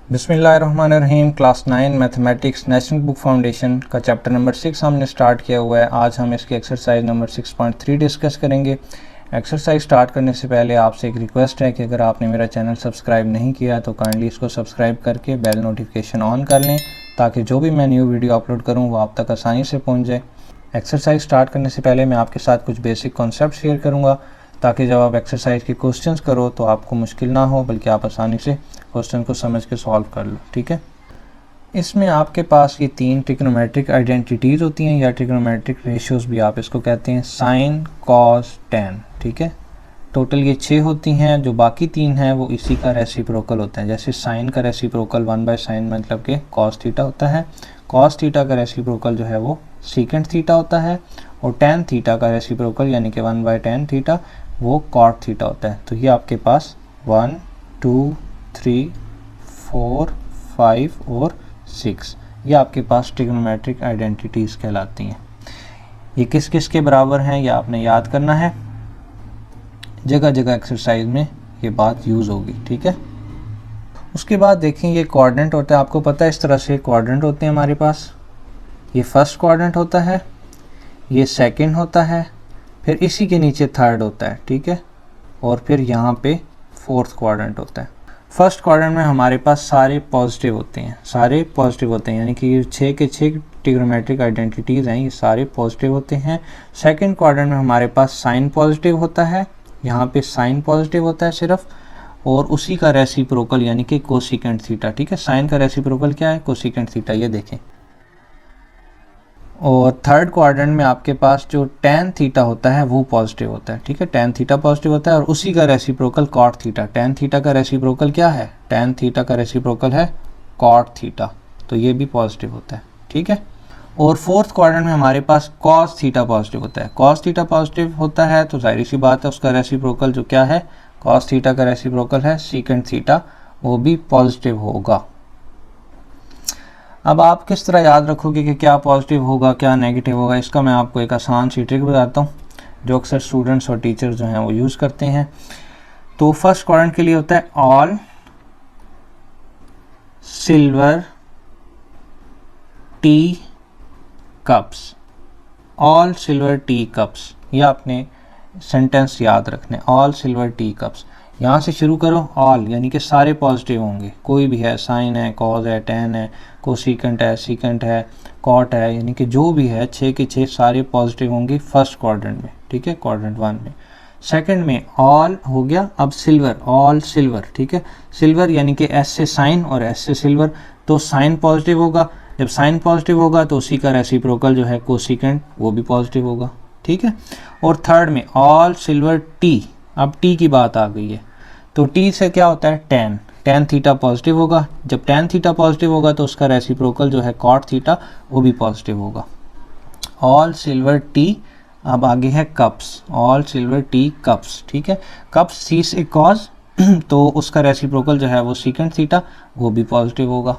बिस्मिल्लाहिर्रहमानिर्रहीम। Class 9 mathematics national book foundation का chapter number 6 हमने स्टार्ट किया हुआ है। आज हम इसकी एक्सरसाइज नंबर 6.3 डिस्कस करेंगे। एक्सरसाइज स्टार्ट करने से पहले आपसे एक रिक्वेस्ट है कि अगर आपने मेरा चैनल सब्सक्राइब नहीं किया तो काइंडली इसको सब्सक्राइब करके बेल नोटिफिकेशन ऑन कर लें ताकि जो भी मैं न्यू वीडियो अपलोड करूँ वो आप तक आसानी से पहुँच जाए। एक्सरसाइज स्टार्ट करने से पहले मैं आपके साथ कुछ बेसिक कॉन्सेप्ट शेयर करूँगा ताकि जब आप एक्सरसाइज के क्वेश्चंस करो तो आपको मुश्किल ना हो बल्कि आप आसानी से क्वेश्चन को समझ के सॉल्व कर लो। ठीक है, इसमें आपके पास ये 3 ट्रिग्नोमेट्रिक आइडेंटिटीज़ होती हैं या ट्रिग्नोमेट्रिक रेशियोज़ भी आप इसको कहते हैं, साइन कॉस टेन। ठीक है, टोटल ये 6 होती हैं। जो बाकी 3 हैं वो इसी का रेसिप्रोकल होता है। जैसे साइन का रेसिप्रोकल 1/sin मतलब के कॉस थीटा होता है, कॉस थीटा का रेसिप्रोकल जो है वो सीकेंट थीटा होता है, और टेन थीटा का रेसिप्रोकल यानी कि 1/tan थीटा वो कॉट थीटा होता है। तो ये आपके पास 1 2 3 4 5 और 6 ये आपके पास ट्रिग्नोमेट्रिक आइडेंटिटीज़ कहलाती हैं। ये किस किस के बराबर हैं ये आपने याद करना है, जगह जगह एक्सरसाइज में ये बात यूज़ होगी। ठीक है, उसके बाद देखें ये क्वाड्रेंट होता है। आपको पता है इस तरह से क्वाड्रेंट होते हैं हमारे पास। ये फर्स्ट क्वाड्रेंट होता है, ये सेकंड होता है, फिर इसी के नीचे थर्ड होता है। ठीक है, और फिर यहाँ पे फोर्थ क्वाड्रेंट होता है। फर्स्ट क्वाड्रेंट में हमारे पास सारे पॉजिटिव होते हैं, सारे पॉजिटिव होते हैं, यानी कि ये 6 के 6 ट्रिग्नोमेट्रिक आइडेंटिटीज़ हैं, ये सारे पॉजिटिव होते हैं। सेकंड क्वाड्रेंट में हमारे पास साइन पॉजिटिव होता है, यहाँ पे साइन पॉजिटिव होता है सिर्फ, और उसी का रेसिप्रोकल यानी कि कोसिकेंट थीटा। ठीक है, साइन का रेसिप्रोकल क्या है, कोसिकेंट थीटा, ये देखें। और थर्ड क्वाड्रेंट में आपके पास जो टेन थीटा होता है वो पॉजिटिव होता है। ठीक है, टेन थीटा पॉजिटिव होता है, और उसी का reciprocal cot theta. Tan theta का रेसिप्रोकल क्या है, टेन थीटा का रेसिप्रोकल है कॉट थीटा, तो ये भी पॉजिटिव होता है। ठीक है, और फोर्थ क्वाड्रेंट में हमारे पास कॉस थीटा पॉजिटिव होता है। कॉस थीटा पॉजिटिव होता है तो जाहिर सी बात है उसका रेसिप्रोकल जो क्या है, कॉस थीटा का रेसिप्रोकल है सीकेंट थीटा, वो भी पॉजिटिव होगा। अब आप किस तरह याद रखोगे कि क्या पॉजिटिव होगा क्या नेगेटिव होगा, इसका मैं आपको एक आसान सी ट्रिक बताता हूँ जो अक्सर स्टूडेंट्स और टीचर्स जो हैं वो यूज़ करते हैं। तो फर्स्ट क्वाड्रेंट के लिए होता है all silver T cups, all silver T cups, ये आपने सेंटेंस याद रखने, ऑल सिल्वर टी कप्स। यहाँ से शुरू करो, ऑल यानी कि सारे पॉजिटिव होंगे, कोई भी है, साइन है, कॉज है, टेन है, कोसिकेंट है, सीकेंट है, कॉट है, यानी कि जो भी है 6 के 6 सारे पॉजिटिव होंगे फर्स्ट क्वाड्रेंट में। ठीक है, क्वाड्रेंट 1 में। सेकंड में ऑल हो गया, अब सिल्वर, ऑल सिल्वर। ठीक है, सिल्वर यानी कि एस से साइन और एस से सिल्वर, तो साइन पॉजिटिव होगा, जब साइन पॉजिटिव होगा तो उसी का रेसिप्रोकल जो है कोसिकेंट वो भी पॉजिटिव होगा। ठीक है, और थर्ड में ऑल सिल्वर टी, अब टी की बात आ गई है, तो टी से क्या होता है, टेन, टेन थीटा पॉजिटिव होगा, जब टेन थीटा पॉजिटिव होगा तो उसका रेसिप्रोकल जो है कॉट थीटा वो भी पॉजिटिव होगा। ऑल सिल्वर टी, अब आगे है cups, all silver T cups. ठीक है, कप्स सी से कॉज तो उसका रेसिप्रोकल जो है वो सीकेंट थीटा वो भी पॉजिटिव होगा।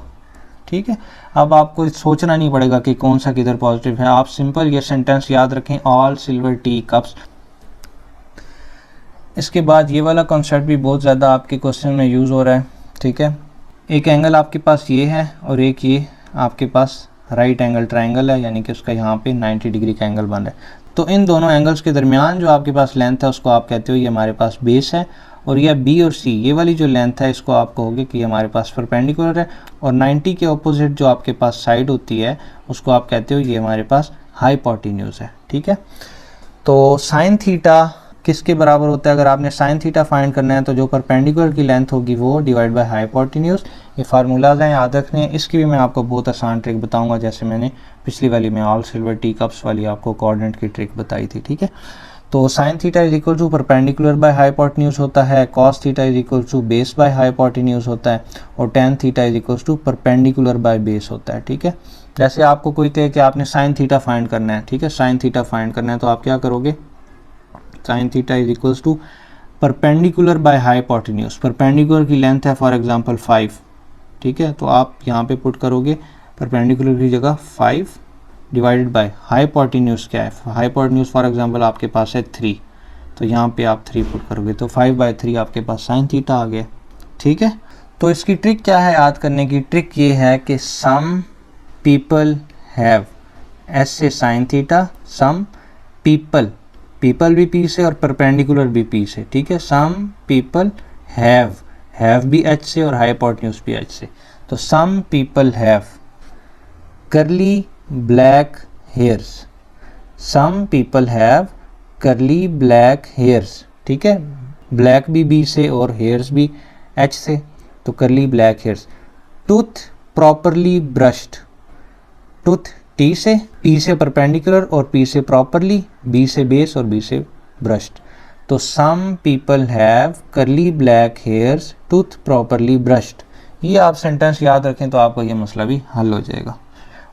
ठीक है, अब आपको सोचना नहीं पड़ेगा कि कौन सा किधर पॉजिटिव है, आप सिंपल ये सेंटेंस याद रखें, ऑल सिल्वर टी कप्स। इसके बाद ये वाला कॉन्सेप्ट भी बहुत ज़्यादा आपके क्वेश्चन में यूज़ हो रहा है। ठीक है, एक एंगल आपके पास ये है और एक ये आपके पास राइट एंगल ट्रायंगल है, यानी कि उसका यहाँ पे 90 डिग्री का एंगल बन रहा है। तो इन दोनों एंगल्स के दरमियान जो आपके पास लेंथ है उसको आप कहते हो ये हमारे पास बेस है, और यह बी और सी ये वाली जो लेंथ है इसको आप कहोगे कि हमारे पास परपेंडिकुलर है, और 90 के ऑपोजिट जो आपके पास साइड होती है उसको आप कहते हो ये हमारे पास हाइपोटेन्यूज है। ठीक है, तो साइन थीटा किसके बराबर होता है, अगर आपने साइन थीटा फाइंड करना है तो जो परपेंडिकुलर की लेंथ होगी वो डिवाइड बाय हाइपोटेन्यूज। ये फार्मूलाज हैं, याद रखने हैं। इसकी भी मैं आपको बहुत आसान ट्रिक बताऊंगा, जैसे मैंने पिछली वाली में ऑल सिल्वर टी कप्स वाली आपको कोऑर्डिनेट की ट्रिक बताई थी। ठीक है, तो sine theta is equal to perpendicular by hypotenuse होता है, cos theta is equal to base by hypotenuse होता है, और tan theta is equal to perpendicular by base होता है। ठीक है, जैसे आपको कोई कहे कि आपने साइन थीटा फाइंड करना है, ठीक है, साइन थीटा फाइंड करना है तो आप क्या करोगे, sine theta is equals to perpendicular by hypotenuse, perpendicular की लेंथ है फॉर एग्जांपल 5। ठीक है, तो आप यहाँ पे पुट करोगे परपेंडिकुलर की जगह 5 डिवाइडेड बाय हाइपोटेन्यूज क्या है, हाइपोटेन्यूज फॉर एग्जांपल आपके पास है 3, तो यहाँ पे आप 3 पुट करोगे तो 5/3 आपके पास साइन थीटा आ गया। ठीक है, तो इसकी ट्रिक क्या है याद करने की? ट्रिक ये है कि सम पीपल हैव, एस से sine theta, some people, people भी पी से और परपेंडिकुलर भी पी से, ठीक है। सम पीपल हैव भी एच से और हाइपोटेन्यूज भी एच से। तो some people have curly black hairs, some people have curly black hairs, ठीक है। ब्लैक भी बी से और हेयर्स भी एच से, तो करली black hairs. Tooth properly brushed, tooth T से, पी से परपेंडिकुलर और पी से प्रॉपरली, बी से बेस और बी से ब्रश्ड। तो some people have curly black hairs tooth properly brushed. ये आप सेंटेंस याद रखें तो आपका ये मसला भी हल हो जाएगा।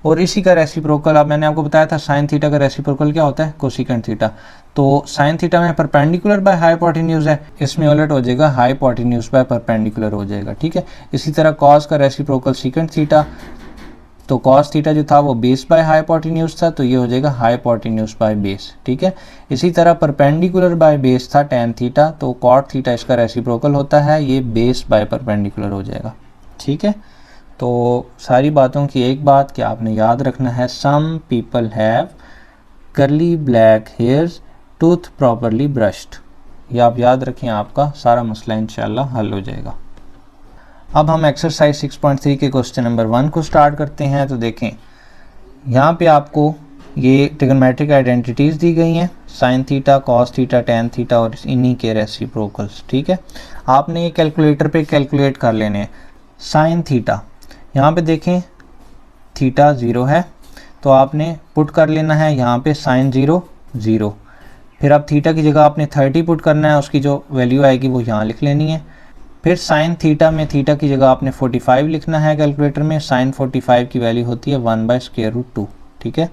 और इसी का रेसिप्रोकल, अब मैंने आपको बताया था साइन थीटा का रेसिप्रोकल क्या होता है? Cosecant theta. तो साइन थीटा में परपेंडिकुलर बाय हाइपोटेन्यूज है, इसमें उलट हो जाएगा हाइपोटेन्यूज बाय परपेंडिकुलर हो जाएगा, ठीक है। इसी तरह कॉस का रेसिप्रोकल सीकेंट थीटा, तो कॉस थीटा जो था वो बेस बाय हाइपोटेन्यूज था, तो ये हो जाएगा हाइपोटेन्यूज बाय बेस, ठीक है। इसी तरह परपेंडिकुलर बाय बेस था टेन थीटा, तो कॉट थीटा इसका रेसिप्रोकल होता है, ये बेस बाय परपेंडिकुलर हो जाएगा, ठीक है। तो सारी बातों की एक बात कि आपने याद रखना है some people have curly black hairs tooth properly brushed. ये आप याद रखें, आपका सारा मसला इंशाल्लाह हल हो जाएगा। अब हम एक्सरसाइज 6.3 के क्वेश्चन नंबर 1 को स्टार्ट करते हैं। तो देखें यहाँ पे आपको ये ट्रिग्नोमेट्रिक आइडेंटिटीज़ दी गई हैं, sine theta, cos theta, tan theta और इन्हीं के रेसिप्रोकल्स, ठीक है। आपने ये कैलकुलेटर पे कैलकुलेट कर लेने हैं। साइन थीटा, यहाँ पे देखें थीटा 0 है, तो आपने पुट कर लेना है यहाँ पे साइन 0 0। फिर अब थीटा की जगह आपने 30 पुट करना है, उसकी जो वैल्यू आएगी वो यहाँ लिख लेनी है। फिर साइन थीटा में थीटा की जगह आपने 45 लिखना है कैलकुलेटर में, साइन 45 की वैल्यू होती है 1/√2, ठीक है।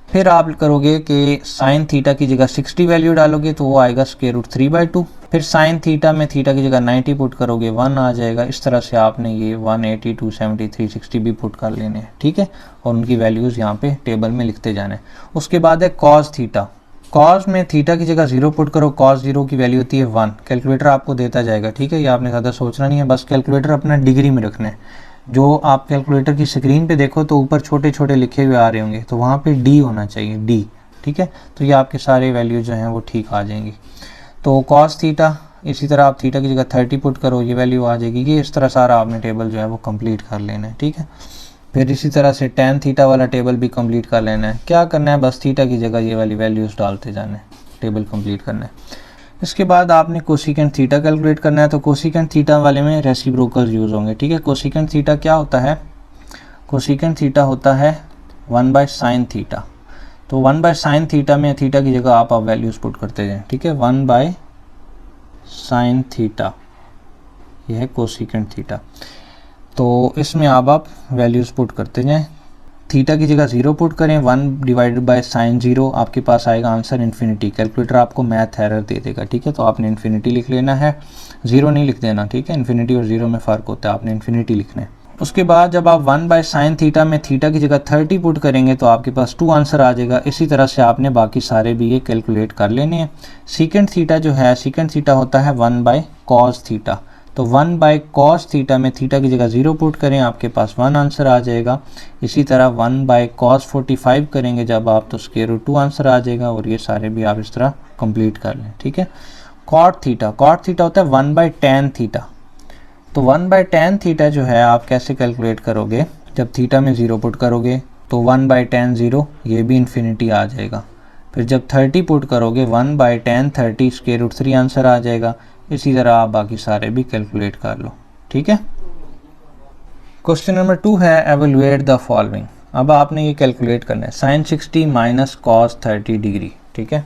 फिर आप करोगे कि साइन थीटा की जगह 60 वैल्यू डालोगे तो वो आएगा √3/2। फिर साइन थीटा में थीटा की जगह 90 पुट करोगे 1 आ जाएगा। इस तरह से आपने ये 180, 270, 360 भी पुट कर लेने हैं, ठीक है। और उनकी वैल्यूज़ यहाँ पे टेबल में लिखते जाना है। उसके बाद है कॉस थीटा, कॉस में थीटा की जगह 0 पुट करो, कॉस 0 की वैल्यू होती है 1। कैलकुलेटर आपको देता जाएगा, ठीक है। ये आपने ज़्यादा सोचना नहीं है, बस कैलकुलेटर अपना डिग्री में रखना है। जो आप कैलकुलेटर की स्क्रीन पे देखो तो ऊपर छोटे छोटे लिखे हुए आ रहे होंगे, तो वहाँ पे डी होना चाहिए, डी, ठीक है। तो ये आपके सारे वैल्यू जो हैं वो ठीक आ जाएंगी। तो कॉस थीटा, इसी तरह आप थीटा की जगह 30 पुट करो, ये वैल्यू आ जाएगी। ये इस तरह सारा आपने टेबल जो है वो कंप्लीट कर लेना है, ठीक है। फिर इसी तरह से टेन थीटा वाला टेबल भी कंप्लीट कर लेना है। क्या करना है, बस थीटा की जगह ये वाली वैल्यूज़ डालते जाना है, टेबल कंप्लीट करना है। इसके बाद आपने कोसिकेंट थीटा कैलकुलेट करना है। तो कोसिकेंट थीटा वाले में रेसिप्रोकल यूज़ होंगे, ठीक है। कोसिकेंट थीटा क्या होता है? कोसिकेंट थीटा होता है 1/sin थीटा। तो 1/sin थीटा में थीटा की जगह आप वैल्यूज़ पुट करते जाएँ, ठीक है। 1/sin थीटा, यह है कोसिकेंट थीटा। तो इसमें आप वैल्यूज़ पुट करते जाएँ। थीटा की जगह 0 पुट करें, 1/sin 0, आपके पास आएगा आंसर इन्फिनिटी। कैलकुलेटर आपको मैथ एरर दे देगा, ठीक है। तो आपने इन्फिनिटी लिख लेना है, 0 नहीं लिख देना, ठीक है। इन्फिनिटी और 0 में फ़र्क होता है, आपने इन्फिनिटी लिखना है। उसके बाद जब आप 1/sin थीटा में थीटा की जगह 30 पुट करेंगे तो आपके पास 2 आंसर आ जाएगा। इसी तरह से आपने बाकी सारे भी ये कैलकुलेट कर लेने हैं। सीकेंट थीटा जो है, सीकेंट थीटा होता है 1/cos थीटा। तो 1/cos थीटा में थीटा की जगह 0 पुट करें, आपके पास 1 आंसर आ जाएगा। इसी तरह 1/cos 45 करेंगे जब आप, तो √2 आंसर आ जाएगा। और ये सारे भी आप इस तरह कंप्लीट कर लें, ठीक है। कॉट थीटा, कॉट थीटा होता है 1/tan थीटा। तो 1/tan थीटा जो है आप कैसे कैलकुलेट करोगे? जब थीटा में 0 पुट करोगे तो 1/tan 0, ये भी इन्फिनिटी आ जाएगा। फिर जब 30 पुट करोगे 1/tan 30, √3 आंसर आ जाएगा। इसी तरह आप बाकी सारे भी कैलकुलेट कर लो, ठीक है। क्वेश्चन नंबर 2 है एवेलुएट द फॉलोइंग। अब आपने ये कैलकुलेट करना है, sin 60 माइनस cos 30 डिग्री, ठीक है।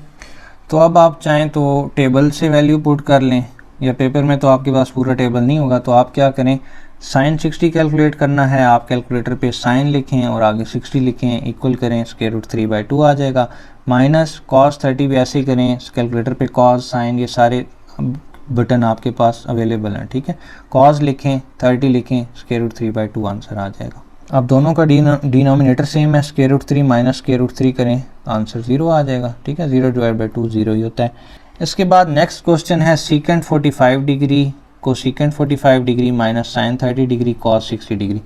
तो अब आप चाहें तो टेबल से वैल्यू पुट कर लें, या पेपर में तो आपके पास पूरा टेबल नहीं होगा, तो आप क्या करें, sin 60 कैलकुलेट करना है। आप कैलकुलेटर पे sin लिखें और आगे 60 लिखें, इक्वल करें, √3/2 आ जाएगा। माइनस cos 30 भी ऐसे ही करें, कैलकुलेटर पे cos sin ये सारे बटन आपके पास अवेलेबल हैं, ठीक है। cos लिखें, 30 लिखें, √3/2 आंसर आ जाएगा। अब दोनों का डिनोमिनेटर सेम है, √3 माइनस √3 करें तो आंसर 0 आ जाएगा, ठीक है। 0/2 0 ही होता है। इसके बाद नेक्स्ट क्वेश्चन है secant 45 degree cosecant 45 degree minus sine 30 degree cos 60 degree.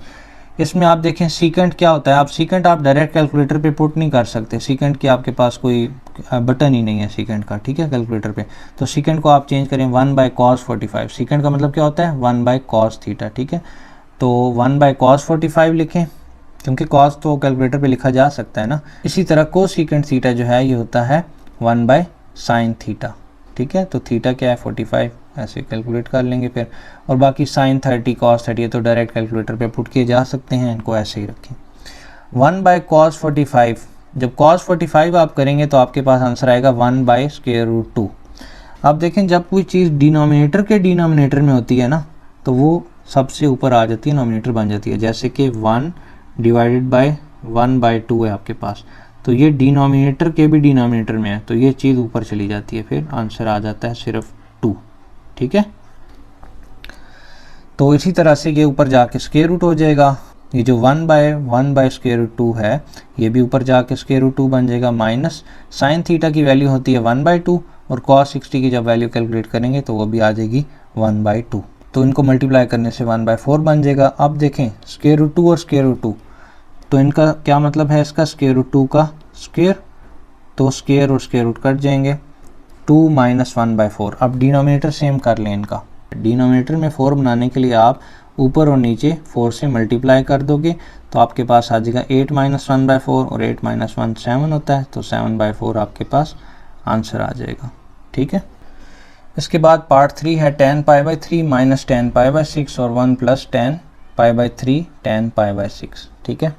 इसमें आप देखें सीकेंट क्या होता है, आप सीकेंट आप डायरेक्ट कैलकुलेटर पे पुट नहीं कर सकते, सीकेंट की आपके पास कोई बटन ही नहीं है सीकेंट का, ठीक है, कैलकुलेटर पे। तो सीकेंट को आप चेंज करें 1 बाय कॉस 45, सीकेंट का मतलब क्या होता है 1 बाय कॉस थीटा, ठीक है। तो 1 बाय कॉस 45 लिखें, क्योंकि कॉस तो कैलकुलेटर पे लिखा जा सकता है ना। इसी तरह कोसेकेंट थीटा जो है ये होता है 1 बाय साइन थीटा, ठीक है। तो थीटा क्या है 45, ऐसे कैलकुलेट कर लेंगे फिर। और बाकी साइन 30 कॉस 30 तो डायरेक्ट कैलकुलेटर पे पुट किए जा सकते हैं, इनको ऐसे ही रखें। 1 बाय कॉस 45, जब कॉस 45 आप करेंगे तो आपके पास आंसर आएगा 1 बाय स्क्वायर रूट 2। अब देखें जब कोई चीज़ डिनोमिनेटर के डिनोमिनेटर में होती है ना, तो वो सबसे ऊपर आ जाती है, नोमिनेटर बन जाती है। जैसे कि 1 डिवाइडेड बाय 1 बाय 2 है आपके पास, तो ये डिनोमिनेटर के भी डिनोमिनेटर में है, तो ये चीज़ ऊपर चली जाती है, फिर आंसर आ जाता है सिर्फ 2, ठीक है। तो इसी तरह से ये ऊपर जाके स्क्वायर रूट हो जाएगा। ये जो 1 बाय स्क्वायर रूट 2 है, ये भी ऊपर जाके स्क्वायर रूट 2 बन जाएगा। माइनस साइन थीटा की वैल्यू होती है 1 बाय 2, और कॉस 60 की जब वैल्यू कैलकुलेट करेंगे तो वो भी आ जाएगी 1 बाय 2। तो इनको मल्टीप्लाई करने से 1 बाय 4 बन जाएगा। अब देखें स्क्वायर रूट 2 और स्क्वायर रूट 2, तो इनका क्या मतलब है, इसका स्क्वायर रूट 2 का स्क्वायर, तो स्क्वायर और स्क्वायर रूट कट जाएंगे, 2 माइनस 1 बाय 4। अब डिनोमिनेटर सेम कर लें इनका, डिनोमिनेटर में 4 बनाने के लिए आप ऊपर और नीचे 4 से मल्टीप्लाई कर दोगे, तो आपके पास आ जाएगा 8 माइनस 1 बाय 4, और 8 माइनस 1 7 होता है, तो 7 बाय 4 आपके पास आंसर आ जाएगा, ठीक है। इसके बाद पार्ट 3 है tan pi by 3 minus tan pi by 6 और 1 plus tan pi by 3 tan pi by 6, ठीक है।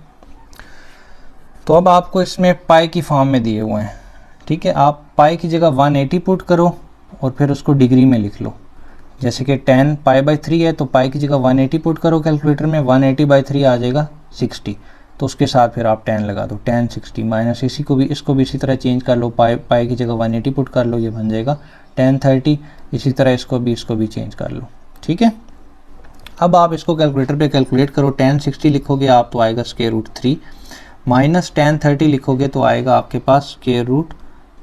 तो अब आपको इसमें पाई की फॉर्म में दिए हुए हैं, ठीक है। आप पाई की जगह 180 पुट करो और फिर उसको डिग्री में लिख लो। जैसे कि tan पाई बाई 3 है, तो पाई की जगह 180 पुट करो कैलकुलेटर में, 180 बाई 3 आ जाएगा 60, तो उसके साथ फिर आप tan लगा दो, tan 60 माइनस इसको भी इसी तरह चेंज कर लो, पाई की जगह 180 पुट कर लो, ये बन जाएगा tan 30। इसी तरह इसको भी चेंज कर लो, ठीक है। अब आप इसको कैलकुलेटर पे कैलकुलेट करो, tan 60 लिखोगे आप तो आएगा स्क्वायर रूट 3, माइनस tan 30 लिखोगे तो आएगा आपके पास स्क्वायर रूट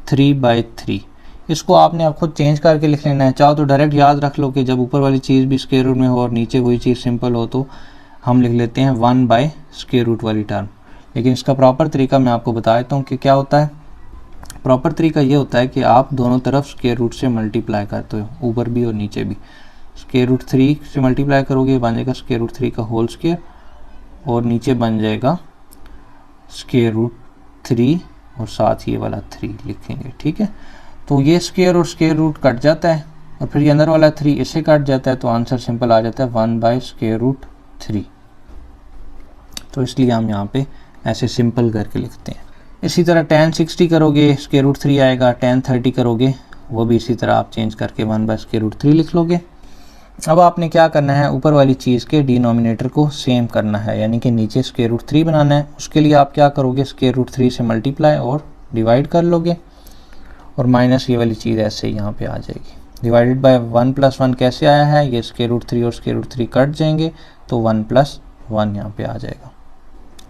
3 बाई 3। इसको आपने आप खुद चेंज करके लिख लेना है, चाहो तो डायरेक्ट याद रख लो कि जब ऊपर वाली चीज़ भी स्क्वायर रूट में हो और नीचे वही चीज़ सिंपल हो, तो हम लिख लेते हैं 1 बाय स्क्वायर रूट वाली टर्म। लेकिन इसका प्रॉपर तरीका मैं आपको बता देता हूँ कि क्या होता है। प्रॉपर तरीका ये होता है कि आप दोनों तरफ स्क्वायर रूट से मल्टीप्लाई करते हो, ऊपर भी और नीचे भी। स्क्वायर रूट 3 से मल्टीप्लाई करोगे बन जाएगा स्क्वायर रूट 3 का होल स्क्वायर, और नीचे बन जाएगा स्क्वायर रूट 3 और साथ ये वाला 3 लिखेंगे, ठीक है। तो ये स्क्वायर और स्क्वायर रूट कट जाता है, और फिर ये अंदर वाला 3 इससे कट जाता है, तो आंसर सिंपल आ जाता है 1 बाय स्क्वायर रूट 3। तो इसलिए हम यहाँ पे ऐसे सिंपल करके लिखते हैं। इसी तरह tan 60 करोगे स्क्वायर रूट 3 आएगा, tan 30 करोगे वो भी इसी तरह आप चेंज करके 1 बाय स्क्वायर रूट 3 लिख लोगे। अब आपने क्या करना है, ऊपर वाली चीज़ के डिनोमिनेटर को सेम करना है, यानी कि नीचे स्क्वायर रूट 3 बनाना है। उसके लिए आप क्या करोगे, स्क्वायर रूट 3 से मल्टीप्लाई और डिवाइड कर लोगे, और माइनस ये वाली चीज़ ऐसे यहाँ पे आ जाएगी। डिवाइडेड बाय 1 प्लस 1 कैसे आया है, ये स्क्वायर रूट 3 और स्क्वायर रूट 3 कट जाएंगे, तो 1 प्लस 1 यहाँ पे आ जाएगा।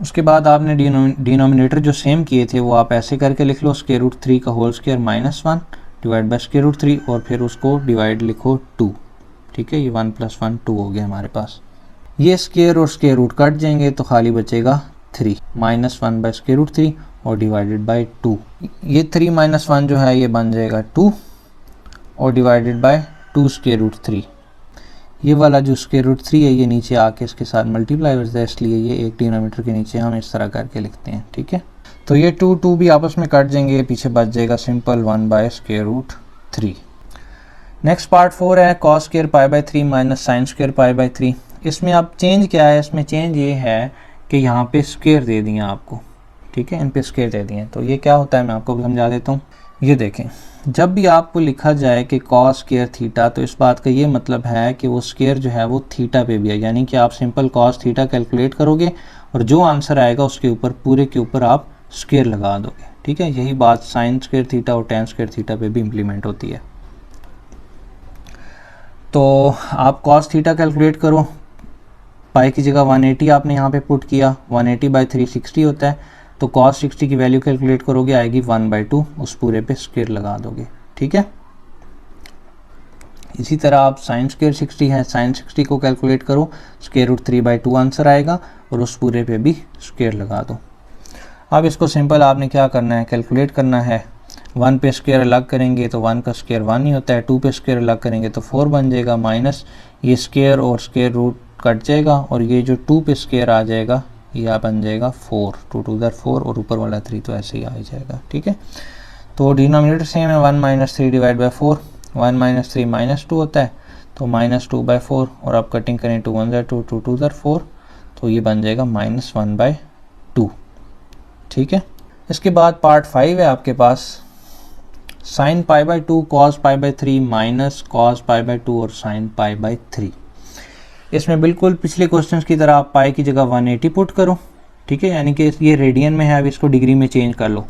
उसके बाद आपने डिनोमिनेटर जो सेम किए थे वो आप ऐसे करके लिख लो, स्क्वायर रूट 3 का whole square minus 1 divide by square root 3, और फिर उसको डिवाइड लिखो 2, ठीक है। ये 1 प्लस 1 2 हो गया हमारे पास। ये स्क्वायर और स्क्वायर रूट कट जाएंगे तो खाली बचेगा 3 माइनस 1 बाय स्क्वायर रूट 3 और डिवाइडेड बाय 2। ये 3 माइनस 1 जो है ये बन जाएगा 2 और डिवाइडेड बाय 2 स्क्वायर रूट 3। ये वाला जो स्क्वायर रूट 3 है ये नीचे आके इसके साथ मल्टीप्लाई हो जाता है, इसलिए ये एक डिनोमिनेटर के नीचे हम इस तरह करके लिखते हैं, ठीक है। तो ये 2 भी आपस में कट जाएंगे, पीछे बच जाएगा simple 1 by square root 3। Next part 4 है cos square pi by 3 minus sine square pi by 3। इसमें अब चेंज क्या है, इसमें चेंज ये है कि यहाँ पे स्क्वायर दे दिए आपको, ठीक है, इन पे स्क्वायर दे दिए। तो ये क्या होता है मैं आपको समझा देता हूँ। ये देखें, जब भी आपको लिखा जाए कि कॉस स्क्वायर थीटा, तो इस बात का ये मतलब है कि वो स्क्वायर जो है वो थीटा पे भी है, यानी कि आप सिंपल कॉस थीटा कैलकुलेट करोगे और जो आंसर आएगा उसके ऊपर पूरे के ऊपर आप स्क्वायर लगा दोगे, ठीक है। यही बात साइन स्क्वायर थीटा और टेन स्क्वायर थीटा पे भी इम्प्लीमेंट होती है। तो आप कॉस थीटा कैलकुलेट करो, पाई की जगह 180 आपने यहाँ पे पुट किया, 180 बाई 360 होता है, तो कॉस 60 की वैल्यू कैलकुलेट करोगे आएगी 1/2, उस पूरे पे स्क्वायर लगा दोगे, ठीक है। इसी तरह आप साइन स्क्वायर 60 है, साइन 60 को कैलकुलेट करो, स्क्वायर रूट 3/2 आंसर आएगा और उस पूरे पे भी स्क्वायर लगा दो। अब इसको सिंपल आपने क्या करना है, कैलकुलेट करना है। 1 पे स्क्वायर अलग करेंगे तो 1 का स्क्वायर 1 ही होता है, 2 पे स्क्वायर अलग करेंगे तो 4 बन जाएगा, माइनस ये स्क्वायर और स्क्वायर रूट कट जाएगा और ये जो 2 पे स्क्वायर आ जाएगा यह बन जाएगा 4, 2 2 4 और ऊपर वाला 3 तो ऐसे ही आ जाएगा। ठीक है, तो डिनोमिनेटर सेम है, 1 - 3 डिवाइड बाई 4, 1 - 3 -2 होता है तो -2/4 और आप कटिंग करें 2 1 2 2 2 4 तो ये बन जाएगा -1/2। ठीक है, इसके बाद पार्ट 5 है आपके पास, sin π/2 cos π/3 माइनस cos π/2 और sin π/3। इसमें बिल्कुल पिछले क्वेश्चंस की तरह आप पाई की जगह 180 पुट करो। ठीक है, यानी कि ये रेडियन में है, अब इसको डिग्री में चेंज कर लो।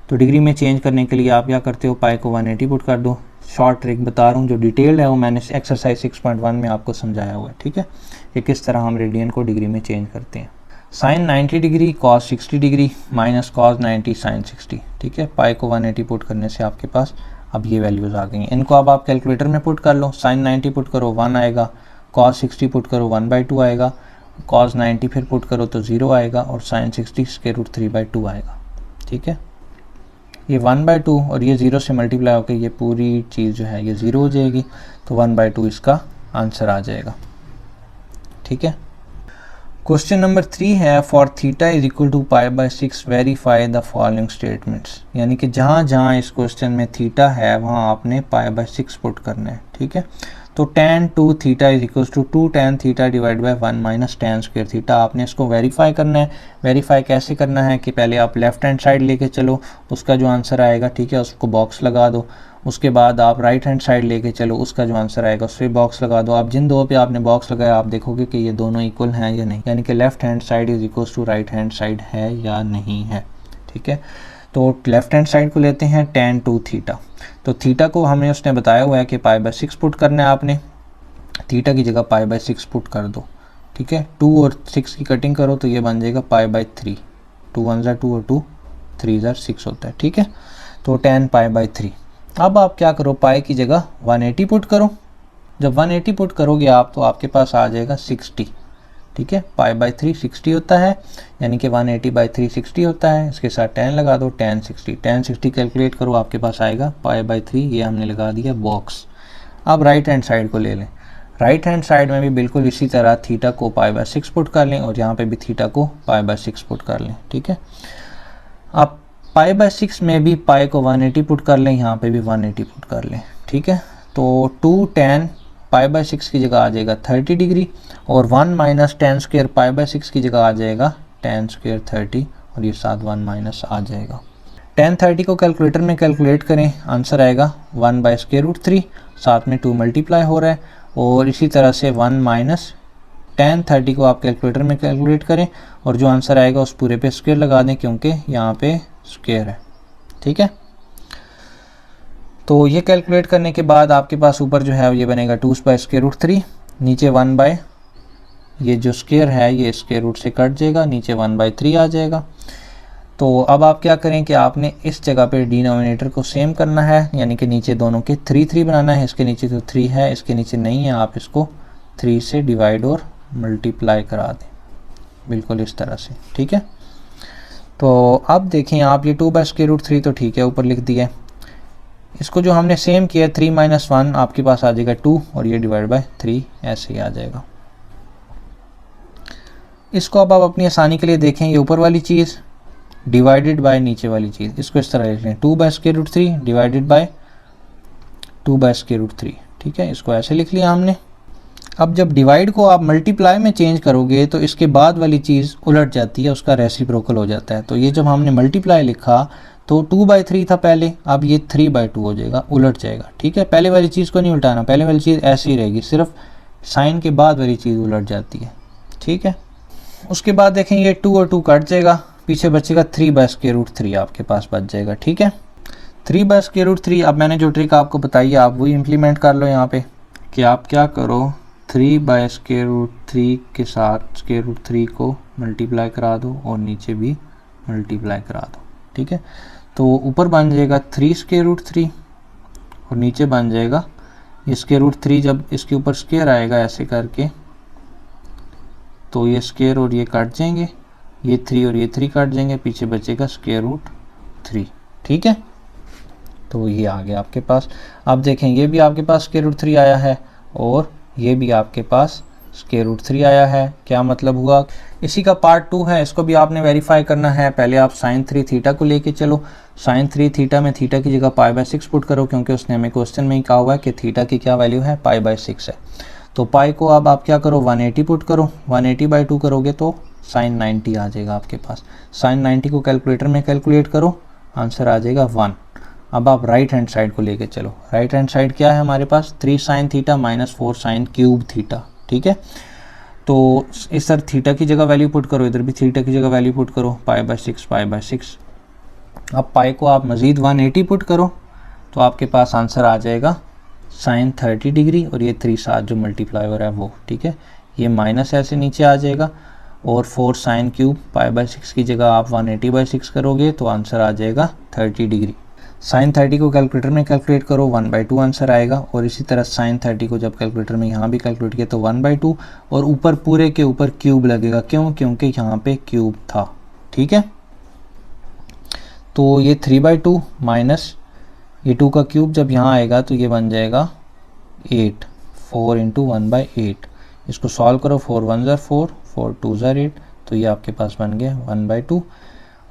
तो डिग्री में चेंज करने के लिए आप क्या करते हो, पाई को 180 पुट कर दो। शॉर्ट ट्रिक बता रहा हूँ, जो डिटेल्ड है वो मैंने एक्सरसाइज 6.1 में आपको समझाया हुआ है। ठीक है, कि किस तरह हम रेडियन को डिग्री में चेंज करते हैं। Sine 90 degree cos 60 degree minus cos 90 sine 60। ठीक है, पाई को 180 पुट करने से आपके पास अब ये वैल्यूज़ आ गई हैं। इनको अब आप कैलकुलेटर में पुट कर लो। साइन 90 पुट करो 1 आएगा, cos 60 पुट करो 1/2 आएगा, cos 90 फिर पुट करो तो 0 आएगा और साइन 60 स्क्वायर रूट 3/2 आएगा। ठीक है, ये 1/2 और ये 0 से मल्टीप्लाई होकर ये पूरी चीज़ जो है ये 0 हो जाएगी, तो 1/2 इसका आंसर आ जाएगा। ठीक है, क्वेश्चन नंबर 3 है, for theta is equal to π/6 verify the following statements. यानी कि जहाँ जहाँ इस क्वेश्चन में थीटा है वहाँ आपने π/6 पुट करना है। ठीक है, तो tan 2 theta is equal to 2 tan theta divide by 1 minus tan square theta. आपने इसको वेरीफाई करना है। वेरीफाई कैसे करना है कि पहले आप लेफ्ट हैंड साइड लेके चलो, उसका जो आंसर आएगा, ठीक है, उसको बॉक्स लगा दो। उसके बाद आप राइट हैंड साइड लेके चलो, उसका जो आंसर आएगा उस पर बॉक्स लगा दो। आप जिन दो पे आपने बॉक्स लगाया आप देखोगे कि ये दोनों इक्वल हैं या नहीं, यानी कि left hand side is equal to right hand side है या नहीं है। ठीक है, तो लेफ्ट हैंड साइड को लेते हैं tan 2 थीटा। तो थीटा को हमें उसने बताया हुआ है कि π/6 पुट करना है आपने, थीटा की जगह π/6 पुट कर दो। ठीक है, 2 और 6 की कटिंग करो तो ये बन जाएगा π/3, 2 1 2 और 2 3 6 होता है। ठीक है, तो tan π/3। अब आप क्या करो, पाई की जगह 180 पुट करो। जब 180 पुट करोगे आप तो आपके पास आ जाएगा 60। ठीक है, π/3 60 होता है, यानी कि 180/3 60 होता है। इसके साथ tan लगा दो, tan 60 कैलकुलेट करो, आपके पास आएगा π/3, ये हमने लगा दिया बॉक्स। अब राइट हैंड साइड को ले लें। राइट हैंड साइड में भी बिल्कुल इसी तरह थीटा को π/6 पुट कर लें और यहाँ पे भी थीटा को π/6 पुट कर लें। ठीक है, आप π/6 में भी पाई को 180 पुट कर लें, यहाँ पे भी 180 पुट कर लें। ठीक है, तो 2 tan π/6 की जगह आ जाएगा 30 डिग्री और 1 माइनस tan स्क्वायर π/6 की जगह आ जाएगा tan स्क्वायर 30 और ये साथ 1 माइनस आ जाएगा। tan 30 को कैलकुलेटर में कैलकुलेट करें, आंसर आएगा 1/√3, साथ में 2 मल्टीप्लाई हो रहा है और इसी तरह से 1 माइनस tan 30 को आप कैलकुलेटर में कैलकुलेट करें और जो आंसर आएगा उस पूरे पे स्क्वायर लगा दें क्योंकि यहाँ पे स्क्वायर है। ठीक है, तो ये कैलकुलेट करने के बाद आपके पास ऊपर जो है ये बनेगा 2/√3, नीचे 1 ये जो स्क्वायर है ये स्क्वायर रूट से कट जाएगा, नीचे 1/3 आ जाएगा। तो अब आप क्या करें कि आपने इस जगह पे डिनोमिनेटर को सेम करना है, यानी कि नीचे दोनों के 3 बनाना है। इसके नीचे तो 3 है, इसके नीचे नहीं है, आप इसको 3 से डिवाइड और मल्टीप्लाई करा दें, बिल्कुल इस तरह से। ठीक है, तो अब देखें आप ये 2/√3 तो ठीक है ऊपर लिख दिया है, इसको जो हमने सेम किया 3 - 1 आपके पास आ जाएगा 2 और ये डिवाइड बाय 3 ऐसे ही आ जाएगा। इसको अब आप अपनी आसानी के लिए देखें, ये ऊपर वाली चीज़ डिवाइडेड बाय नीचे वाली चीज़, इसको इस तरह लिख लें 2/√3 डिवाइडेड बाय 2/√3। ठीक है, इसको ऐसे लिख लिया हमने। अब जब डिवाइड को आप मल्टीप्लाई में चेंज करोगे तो इसके बाद वाली चीज़ उलट जाती है, उसका रेसिप्रोकल हो जाता है। तो ये जब हमने मल्टीप्लाई लिखा तो 2/3 था पहले, अब ये 3/2 हो जाएगा, उलट जाएगा। ठीक है, पहले वाली चीज़ को नहीं उल्टाना, पहले वाली चीज़ ऐसी ही रहेगी, सिर्फ साइन के बाद वाली चीज़ उलट जाती है। ठीक है, उसके बाद देखें ये 2 और 2 कट जाएगा, पीछे बचेगा 3/√3 आपके पास बच जाएगा। ठीक है, 3/√3। अब मैंने जो ट्रिक आपको बताई है आप वही इम्प्लीमेंट कर लो यहाँ पे, कि आप क्या करो 3/√3 के साथ √3 को मल्टीप्लाई करा दो और नीचे भी मल्टीप्लाई करा दो। ठीक है, तो ऊपर बन जाएगा 3/√3 और नीचे बन जाएगा ये स्क्वायर रूट 3 जब इसके ऊपर स्क्वायर आएगा ऐसे करके तो ये स्क्वायर और ये काट जाएंगे, ये 3 और ये 3 काट जाएंगे, पीछे बचेगा स्क्वायर रूट 3। ठीक है, तो ये आ गया आपके पास। आप देखें ये भी आपके पास स्क्वायर रूट 3 आया है और ये भी आपके पास स्क्वायर रूट 3 आया है। क्या मतलब हुआ? इसी का पार्ट 2 है, इसको भी आपने वेरीफाई करना है। पहले आप साइन 3 थीटा को लेके चलो। साइन 3 थीटा में थीटा की जगह π/6 पुट करो, क्योंकि उसने हमें क्वेश्चन में ही कहा हुआ है कि थीटा की क्या वैल्यू है, π/6 है। तो पाई को अब आप क्या करो, 180 पुट करो। 180/2 करोगे तो साइन 90 आ जाएगा आपके पास। साइन 90 को कैलकुलेटर में कैलकुलेट करो, आंसर आ जाएगा 1। अब आप राइट हैंड साइड को लेके चलो। राइट हैंड साइड क्या है हमारे पास, 3 sine theta minus 4 sine cube theta. ठीक है, तो इस तरह थीटा की जगह वैल्यू पुट करो, इधर भी थीटा की जगह वैल्यू पुट करो, π/6। अब पाई को आप मज़ीद 180 पुट करो तो आपके पास आंसर आ जाएगा साइन 30 डिग्री और ये 3 साथ जो मल्टीप्लाई है वो। ठीक है, ये माइनस ऐसे नीचे आ जाएगा और 4 साइन क्यूब π/6 की जगह आप 180/6 करोगे तो आंसर आ जाएगा 30 डिग्री। साइन 30 को कैलकुलेटर में कैलकुलेट करो, 1/2 आंसर आएगा। और इसी तरह साइन 30 को जब कैलकुलेटर में यहाँ भी कैलकुलेट किया तो 1/2 और ऊपर पूरे के ऊपर क्यूब लगेगा। क्यों? क्योंकि यहाँ पे क्यूब था। ठीक है, तो ये 3/2 माइनस ये 2 का क्यूब जब यहाँ आएगा तो ये बन जाएगा 8, 4 × 1/8। इसको सॉल्व करो, 4 1 ज़ा 4, 4 2 ज़ा 8, तो ये आपके पास बन गया 1/2।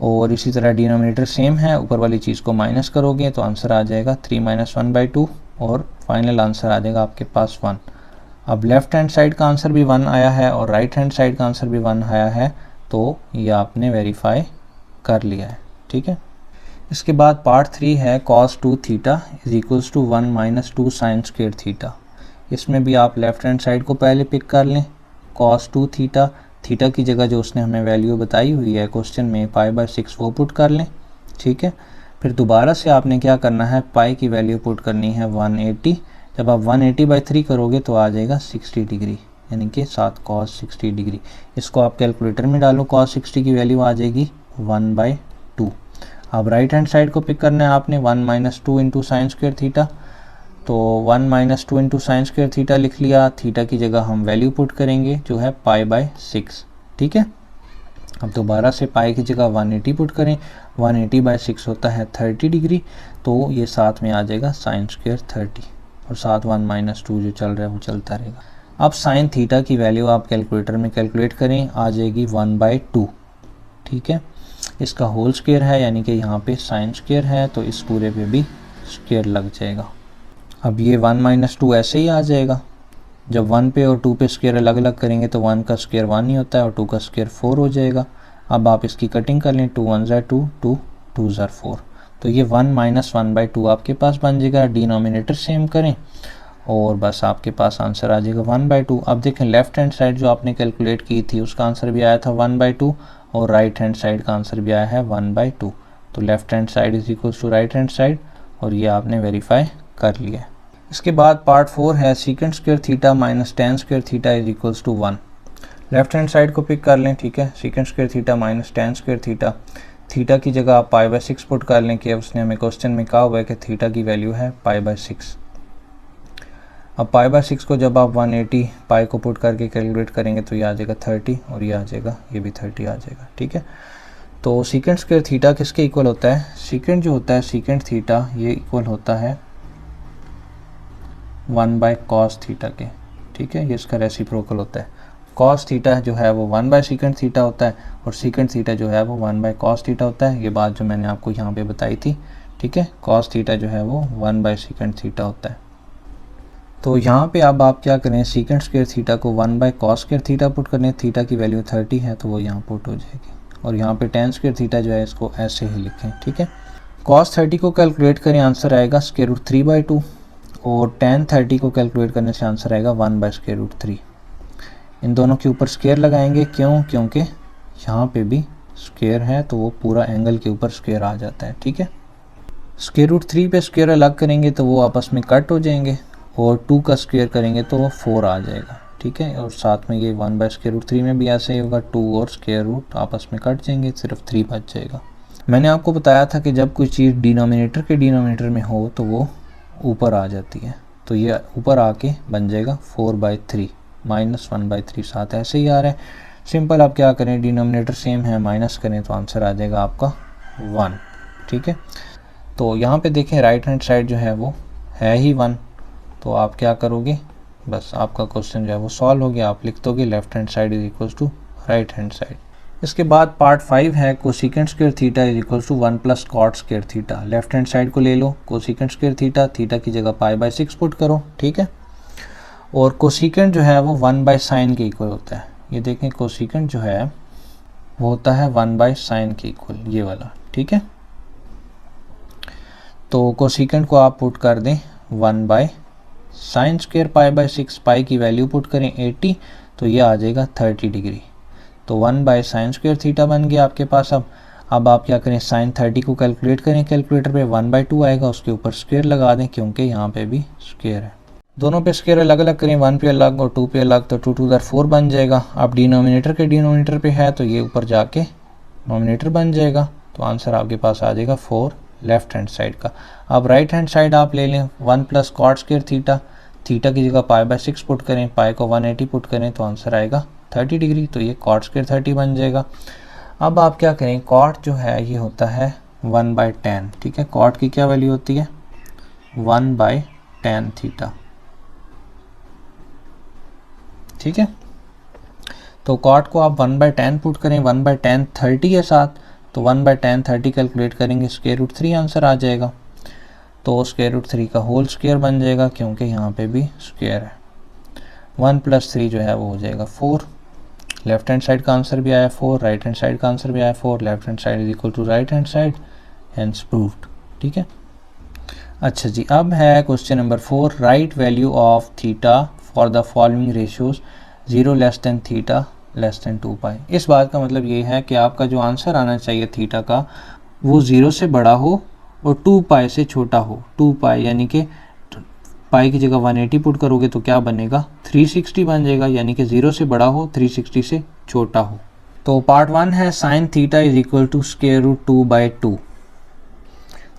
और इसी तरह डिनोमिनेटर सेम है, ऊपर वाली चीज़ को माइनस करोगे तो आंसर आ जाएगा 3 - 1/2 और फाइनल आंसर आ जाएगा आपके पास 1। अब लेफ़्ट हैंड साइड का आंसर भी 1 आया है और राइट हैंड साइड का आंसर भी 1 आया है, तो ये आपने वेरीफाई कर लिया है। ठीक है, इसके बाद पार्ट 3 है cos 2 theta is equals to 1 - 2 sine square theta. इसमें भी आप लेफ़्ट हैंड साइड को पहले पिक कर लें। cos 2 थीटा, थीटा की जगह जो उसने हमें वैल्यू बताई हुई है क्वेश्चन में π/6 वो पुट कर लें। ठीक है, फिर दोबारा से आपने क्या करना है, पाई की वैल्यू पुट करनी है 180। जब आप 180/3 करोगे तो आ जाएगा 60 डिग्री, यानी कि 7 cos 60 डिग्री। इसको आप कैलकुलेटर में डालो, cos 60 की वैल्यू आ जाएगी 1/2। अब राइट हैंड साइड को पिक करना है आपने, 1 - 2 × साइन स्क्वायर थीटा। तो 1 - 2 × साइन स्क्वायर थीटा लिख लिया। थीटा की जगह हम वैल्यू पुट करेंगे जो है π/6। ठीक है, अब दोबारा से पाई की जगह 180 पुट करें, 180/6 होता है 30 डिग्री, तो ये साथ में आ जाएगा साइन स्क्वायर 30 और साथ 1 - 2 जो चल रहा है वो चलता रहेगा। अब साइन थीटा की वैल्यू आप कैलकुलेटर में कैलकुलेट करें, आ जाएगी 1/2। ठीक है, इसका होल स्क्वायर है, यानी कि यहाँ पे साइन स्क्वायर है तो इस पूरे पे भी स्क्वायर लग जाएगा। अब ये 1 - 2 ऐसे ही आ जाएगा। जब 1 पे और 2 पे स्क्वायर अलग अलग करेंगे तो 1 का स्क्वायर 1 ही होता है और 2 का स्क्वायर 4 हो जाएगा। अब आप इसकी कटिंग कर लें, 2 1 ज़ा 2, 2 2 ज़ा 4, तो ये 1 - 1/2 आपके पास बन जाएगा। डिनोमिनेटर सेम करें और बस आपके पास आंसर आ जाएगा 1/2। अब देखें लेफ़्ट हैंड साइड जो आपने कैलकुलेट की थी उसका आंसर भी आया था 1/2 और राइट हैंड साइड का आंसर भी आया है 1/2। तो left hand side is equals to right hand side और ये आपने वेरीफाई कर लिया है। इसके बाद पार्ट 4 है secant square theta minus tan square theta is equals to 1। Left hand side को पिक कर लें। ठीक है, secant square theta minus tan square theta, theta की जगह आप π/6 पुट कर लें कि उसने हमें क्वेश्चन में कहा हुआ है कि थीटा की वैल्यू है π/6। अब π/6 को जब आप 180 पाई को पुट करके कैलकुलेट करेंगे तो ये आ जाएगा 30 और ये आ जाएगा, ये भी 30 आ जाएगा। ठीक है, तो सीकेंट स्क्वायर थीटा किसके इक्वल होता है? सीकेंट जो होता है सीकेंट थीटा ये इक्वल होता है 1/cos थीटा के। ठीक है, ये इसका रेसिप्रोकल होता है। cos थीटा जो है वो 1/सीकेंट थीटा होता है और सीकेंट थीटा जो है वो 1/cos थीटा होता है। ये बात जो मैंने आपको यहाँ पे बताई थी। ठीक है, cos थीटा जो है वो 1/सीकेंट थीटा होता है। तो यहाँ पे अब आप क्या करें, सीकेंट स्क्वायर थीटा को 1/cos स्क्वायर थीटा पुट करें। थीटा की वैल्यू 30 है तो वो यहाँ पुट हो जाएगी और यहाँ पे टेन स्क्वायर थीटा जो है इसको ऐसे ही लिखें। ठीक है, cos 30 को कैलकुलेट करें, आंसर आएगा √3/2 और tan 30 को कैलकुलेट करने से आंसर आएगा 1/√3। इन दोनों के ऊपर स्क्वायर लगाएंगे। क्यों? क्योंकि यहाँ पे भी स्क्वायर है तो वो पूरा एंगल के ऊपर स्क्वायर आ जाता है। ठीक है, √3 पे स्क्वायर अलग करेंगे तो वो आपस में कट हो जाएंगे और 2 का स्क्वायर करेंगे तो वो 4 आ जाएगा। ठीक है, और साथ में ये 1/√3 में भी ऐसे ही होगा, 2 और स्क्वायर रूट आपस में कट जाएंगे, सिर्फ 3 बच जाएगा। मैंने आपको बताया था कि जब कोई चीज़ डिनोमिनेटर के डिनोमिनेटर में हो तो वो ऊपर आ जाती है। तो ये ऊपर आके बन जाएगा 4/3 -1/3 साथ ऐसे ही आ रहा है। सिंपल आप क्या करें, डिनोमिनेटर सेम है, माइनस करें तो आंसर आ जाएगा आपका 1। ठीक है, तो यहाँ पे देखें राइट हैंड साइड जो है वो है ही 1, तो आप क्या करोगे, बस आपका क्वेश्चन जो है वो सॉल्व हो गया। आप लिख दोगे left hand side is equal to right hand side. इसके बाद पार्ट 5 है cosecant square theta is equal to 1 plus cot square theta. Left hand side को ले लो, कोसिकेंट स्क्वायर थीटा, थीटा की जगह π/6 पुट करो। ठीक है, और कोसिकेंट जो है वो 1/sin के इक्वल होता है। ये देखें कोसिकेंट जो है वो होता है 1/sin के इक्वल, ये वाला। ठीक है, तो कोसिकेंट को आप पुट कर दें 1/sin स्क्वायर π/6, पाई की वैल्यू पुट करें 80, तो ये आ जाएगा 30 डिग्री। तो 1/sin स्क्वायर थीटा बन गया आपके पास। अब आप क्या करें, sin 30 को कैलकुलेट करें, कैलकुलेटर पे 1/2 आएगा, उसके ऊपर स्क्वायर लगा दें क्योंकि यहाँ पे भी स्क्वायर है। दोनों पे स्क्वायर अलग अलग करें, 1 पे अलग और 2 पे अलग, तो 2 2 4 बन जाएगा। अब डिनोमिनेटर के डिनोमिनेटर पे है तो ये ऊपर जाके नोमिनेटर बन जाएगा, तो आंसर आपके पास आ जाएगा 4 लेफ्ट हैंड साइड का। अब राइट हैंड साइड आप ले लें 1 plus cot square theta, theta की जगह π/6 पुट करें, पाई को 180 पुट करें तो आंसर आएगा 30 डिग्री, तो ये कॉट स्क्वायर 30 बन जाएगा। अब आप क्या करें, कॉट जो है ये होता है 1/tan। ठीक है, कॉट की क्या वैल्यू होती है 1/tan थीटा। ठीक है, तो कॉट को आप 1/tan पुट करें, 1/tan 30 है साथ, तो 1/tan 30 कैलकुलेट करेंगे, √3 आंसर आ जाएगा। तो √3 का होल स्क्वायर बन जाएगा क्योंकि यहाँ पे भी स्क्वायर है। 1 + 3 जो है वो हो जाएगा 4। लेफ्ट हैंड साइड का आंसर भी आया 4, राइट हैंड साइड का आंसर भी आया 4। Left hand side is equal to right hand side, hence proved. ठीक है, अच्छा जी, अब है question number 4, right value of theta for the following ratios 0 less than theta less than 2π। इस बात का मतलब ये है कि आपका जो आंसर आना चाहिए थीटा का वो 0 से बड़ा हो और 2π से छोटा हो। 2π यानी कि पाई की जगह 180 पुट करोगे तो क्या बनेगा 360 बन जाएगा, यानी कि 0 से बड़ा हो 360 से छोटा हो। तो पार्ट 1 है sin theta is equal to √2/2।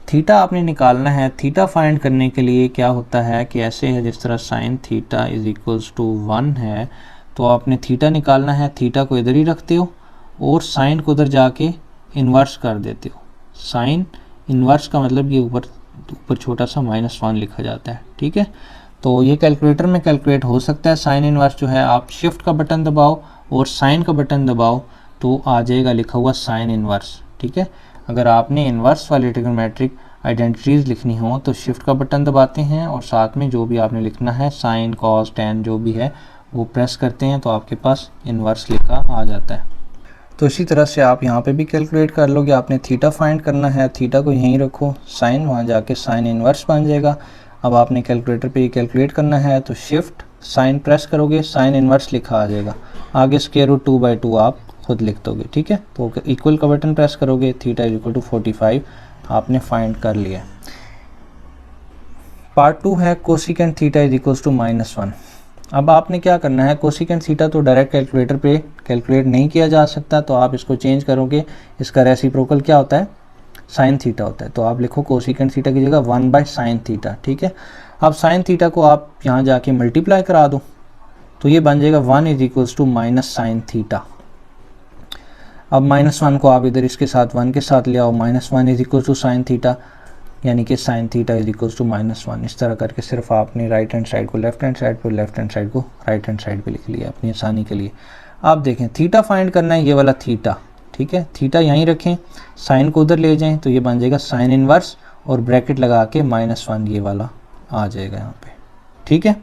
Theta आपने निकालना है। थीटा फाइंड करने के लिए क्या होता है कि ऐसे है, जिस तरह sin theta is equals to 1 है तो आपने थीटा निकालना है, थीटा को इधर ही रखते हो और साइन को उधर जाके इन्वर्स कर देते हो। साइन इन्वर्स का मतलब ये ऊपर छोटा सा -1 लिखा जाता है। ठीक है, तो ये कैलकुलेटर में कैलकुलेट हो सकता है। साइन इन्वर्स जो है आप शिफ्ट का बटन दबाओ और साइन का बटन दबाओ तो आ जाएगा लिखा हुआ साइन इन्वर्स। ठीक है, अगर आपने इन्वर्स वाली ट्रिग्नोमेट्रिक आइडेंटिटीज़ लिखनी हो तो शिफ्ट का बटन दबाते हैं और साथ में जो भी आपने लिखना है साइन कॉस टैन जो भी है वो प्रेस करते हैं तो आपके पास इन्वर्स लिखा आ जाता है। तो इसी तरह से आप यहाँ पे भी कैलकुलेट कर लोगे। आपने थीटा फाइंड करना है, थीटा को यहीं रखो, साइन वहाँ जाके साइन इन्वर्स बन जाएगा। अब आपने कैलकुलेटर पे ये कैलकुलेट करना है तो शिफ्ट साइन प्रेस करोगे, साइन इन्वर्स लिखा आ जाएगा, आगे √2/2 आप खुद लिख दोगे। ठीक है, तो इक्वल का बटन प्रेस करोगे, थीटा इज इक्वल टू 45 आपने फाइंड कर लिया। पार्ट 2 है cosecant theta is equal to -1। अब आपने क्या करना है, कोसिकेंट थीटा तो डायरेक्ट कैलकुलेटर पे कैलकुलेट नहीं किया जा सकता, तो आप इसको चेंज करोगे। इसका रेसिप्रोकल क्या होता है, साइन थीटा होता है, तो आप लिखो कोसिकेंट थीटा की जगह 1/sin थीटा। ठीक है, अब साइन थीटा को आप यहाँ जाके मल्टीप्लाई करा दो तो ये बन जाएगा 1 is equals to -sin theta. अब -1 को आप इधर इसके साथ 1 के साथ ले आओ, -1 is equal to sine theta, यानी कि sine theta is equals to -1। इस तरह करके सिर्फ आपने राइट हैंड साइड को लेफ्ट हैंड साइड पर, लेफ्ट हैंड साइड को राइट हैंड साइड पे लिख लिया अपनी आसानी के लिए। आप देखें थीटा फाइंड करना है, ये वाला थीटा। ठीक है, थीटा यहीं रखें, साइन को उधर ले जाएं तो ये बन जाएगा साइन इन्वर्स और ब्रैकेट लगा के -1 ये वाला आ जाएगा यहाँ पे। ठीक है,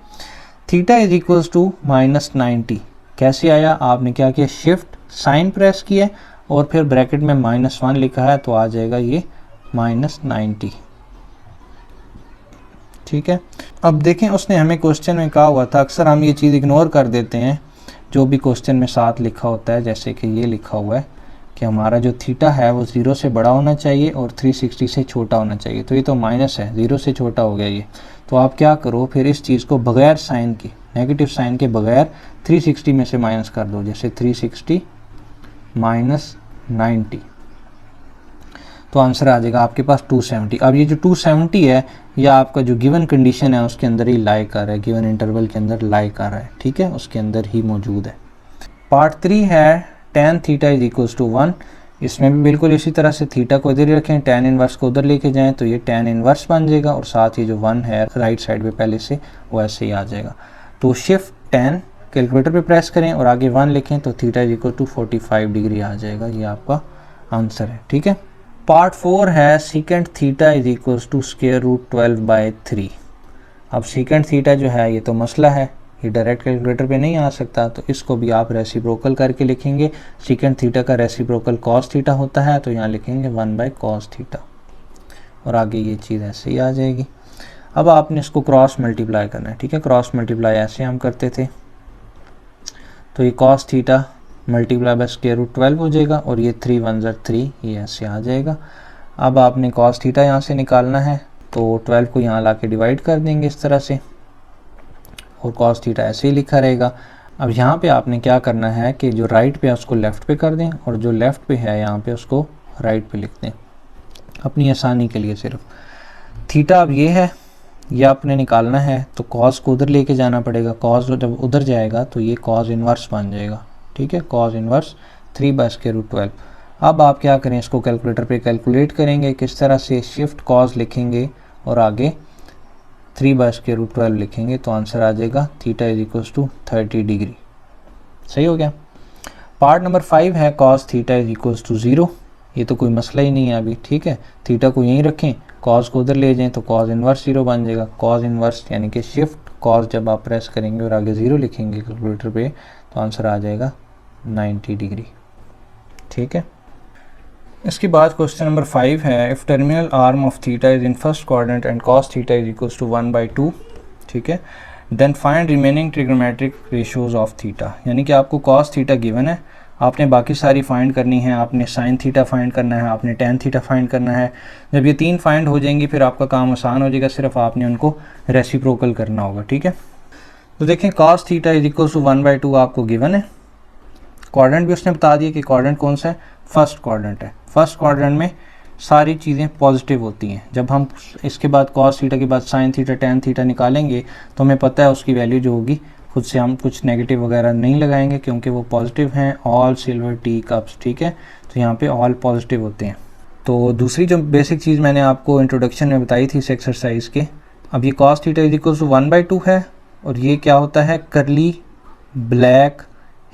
थीटा इज इक्वल्स टू -90 कैसे आया, आपने क्या किया, शिफ्ट साइन प्रेस किया और फिर ब्रैकेट में -1 लिखा है तो आ जाएगा ये -90। ठीक है, अब देखें उसने हमें क्वेश्चन में कहा हुआ था, अक्सर हम ये चीज़ इग्नोर कर देते हैं जो भी क्वेश्चन में साथ लिखा होता है, जैसे कि ये लिखा हुआ है कि हमारा जो थीटा है वो 0 से बड़ा होना चाहिए और 360 से छोटा होना चाहिए। तो ये तो माइनस है, 0 से छोटा हो गया ये। तो आप क्या करो, फिर इस चीज़ को बगैर साइन के, नेगेटिव साइन के बगैर 360 में से माइनस कर दो, जैसे 360 -90। तो आंसर आ जाएगा आपके पास 270। अब ये जो 270 है यह आपका जो गिवन कंडीशन है उसके अंदर ही लाई कर रहा है, गिवन इंटरवल के अंदर लाई कर रहा है, ठीक है, उसके अंदर ही मौजूद है। पार्ट 3 है tan theta is equals to 1। इसमें भी बिल्कुल इसी तरह से थीटा को इधर ही रखें, tan इनवर्स को उधर लेके जाएं तो ये tan इनवर्स बन जाएगा और साथ ही जो 1 है राइट साइड पे पहले से वो ऐसे ही आ जाएगा। तो शिफ्ट tan कैलकुलेटर पे प्रेस करें और आगे 1 लिखें तो theta is equal to 45 degree आ जाएगा, ये आपका आंसर है, ठीक है। पार्ट 4 है second theta is equals to square root 12/3। अब सेकेंड थीटा जो है ये तो मसला है, ये डायरेक्ट कैलकुलेटर पे नहीं आ सकता, तो इसको भी आप रेसिप्रोकल करके लिखेंगे। सेकेंड थीटा का रेसिप्रोकल कॉस थीटा होता है, तो यहाँ लिखेंगे 1/cos थीटा और आगे ये चीज़ ऐसे ही आ जाएगी। अब आपने इसको क्रॉस मल्टीप्लाई करना है, ठीक है। क्रॉस मल्टीप्लाई ऐसे हम करते थे, तो ये cos theta multiply by square root 12 हो जाएगा और ये 3 1 ज़ा 3, ये ऐसे आ जाएगा। अब आपने cos थीटा यहाँ से निकालना है, तो 12 को यहाँ ला के डिवाइड कर देंगे इस तरह से और cos थीटा ऐसे ही लिखा रहेगा। अब यहाँ पे आपने क्या करना है कि जो राइट पे है उसको लेफ़्ट पे कर दें और जो लेफ़्ट पे है यहाँ पे उसको राइट पे लिख दें अपनी आसानी के लिए सिर्फ। थीटा अब ये है, ये आपने निकालना है तो cos को उधर लेके जाना पड़ेगा। cos जब उधर जाएगा तो ये cos इनवर्स बन जाएगा, ठीक है, cos इनवर्स 3/√12। अब आप क्या करें, इसको कैलकुलेटर पे कैलकुलेट करेंगे। किस तरह से, शिफ्ट cos लिखेंगे और आगे 3/√12 लिखेंगे तो आंसर आ जाएगा theta is equals to 30 degree. सही हो गया। पार्ट नंबर 5 है cos theta is equals to 0। ये तो कोई मसला ही नहीं है अभी, ठीक है। थीटा को यहीं रखें, cos को उधर ले जाएं तो cos इनवर्स 0 बन जाएगा। cos इनवर्स यानी कि शिफ्ट cos जब आप प्रेस करेंगे और आगे 0 लिखेंगे कैलकुलेटर पे तो आंसर आ जाएगा 90 डिग्री, ठीक है। इसके बाद क्वेश्चन नंबर 5 है, if terminal arm of theta is in first quadrant and cos theta is equals to 1/2, ठीक है, then find remaining trigonometric ratios of theta. यानी कि आपको cos थीटा गिवन है, आपने बाकी सारी फाइंड करनी है, आपने sin थीटा फाइंड करना है, आपने tan थीटा फाइंड करना है। जब ये 3 फाइंड हो जाएंगी फिर आपका काम आसान हो जाएगा, सिर्फ आपने उनको रेसिप्रोकल करना होगा, ठीक है। तो देखें cos theta is equals to 1/2 आपको गिवन है। क्वाड्रेंट भी उसने बता दिया कि क्वाड्रेंट कौन सा है, फर्स्ट क्वाड्रेंट है। फर्स्ट क्वाड्रेंट में सारी चीज़ें पॉजिटिव होती हैं। जब हम इसके बाद cos थीटा के बाद sin थीटा tan थीटा निकालेंगे तो हमें पता है उसकी वैल्यू जो होगी, खुद से हम कुछ नेगेटिव वगैरह नहीं लगाएंगे क्योंकि वो पॉजिटिव हैं। ऑल सिल्वर टी कप्स, ठीक है, तो यहाँ पे ऑल पॉजिटिव होते हैं। तो दूसरी जो बेसिक चीज़ मैंने आपको इंट्रोडक्शन में बताई थी इस एक्सरसाइज के, अब ये cos theta is equal to 1/2 है और ये क्या होता है, करली ब्लैक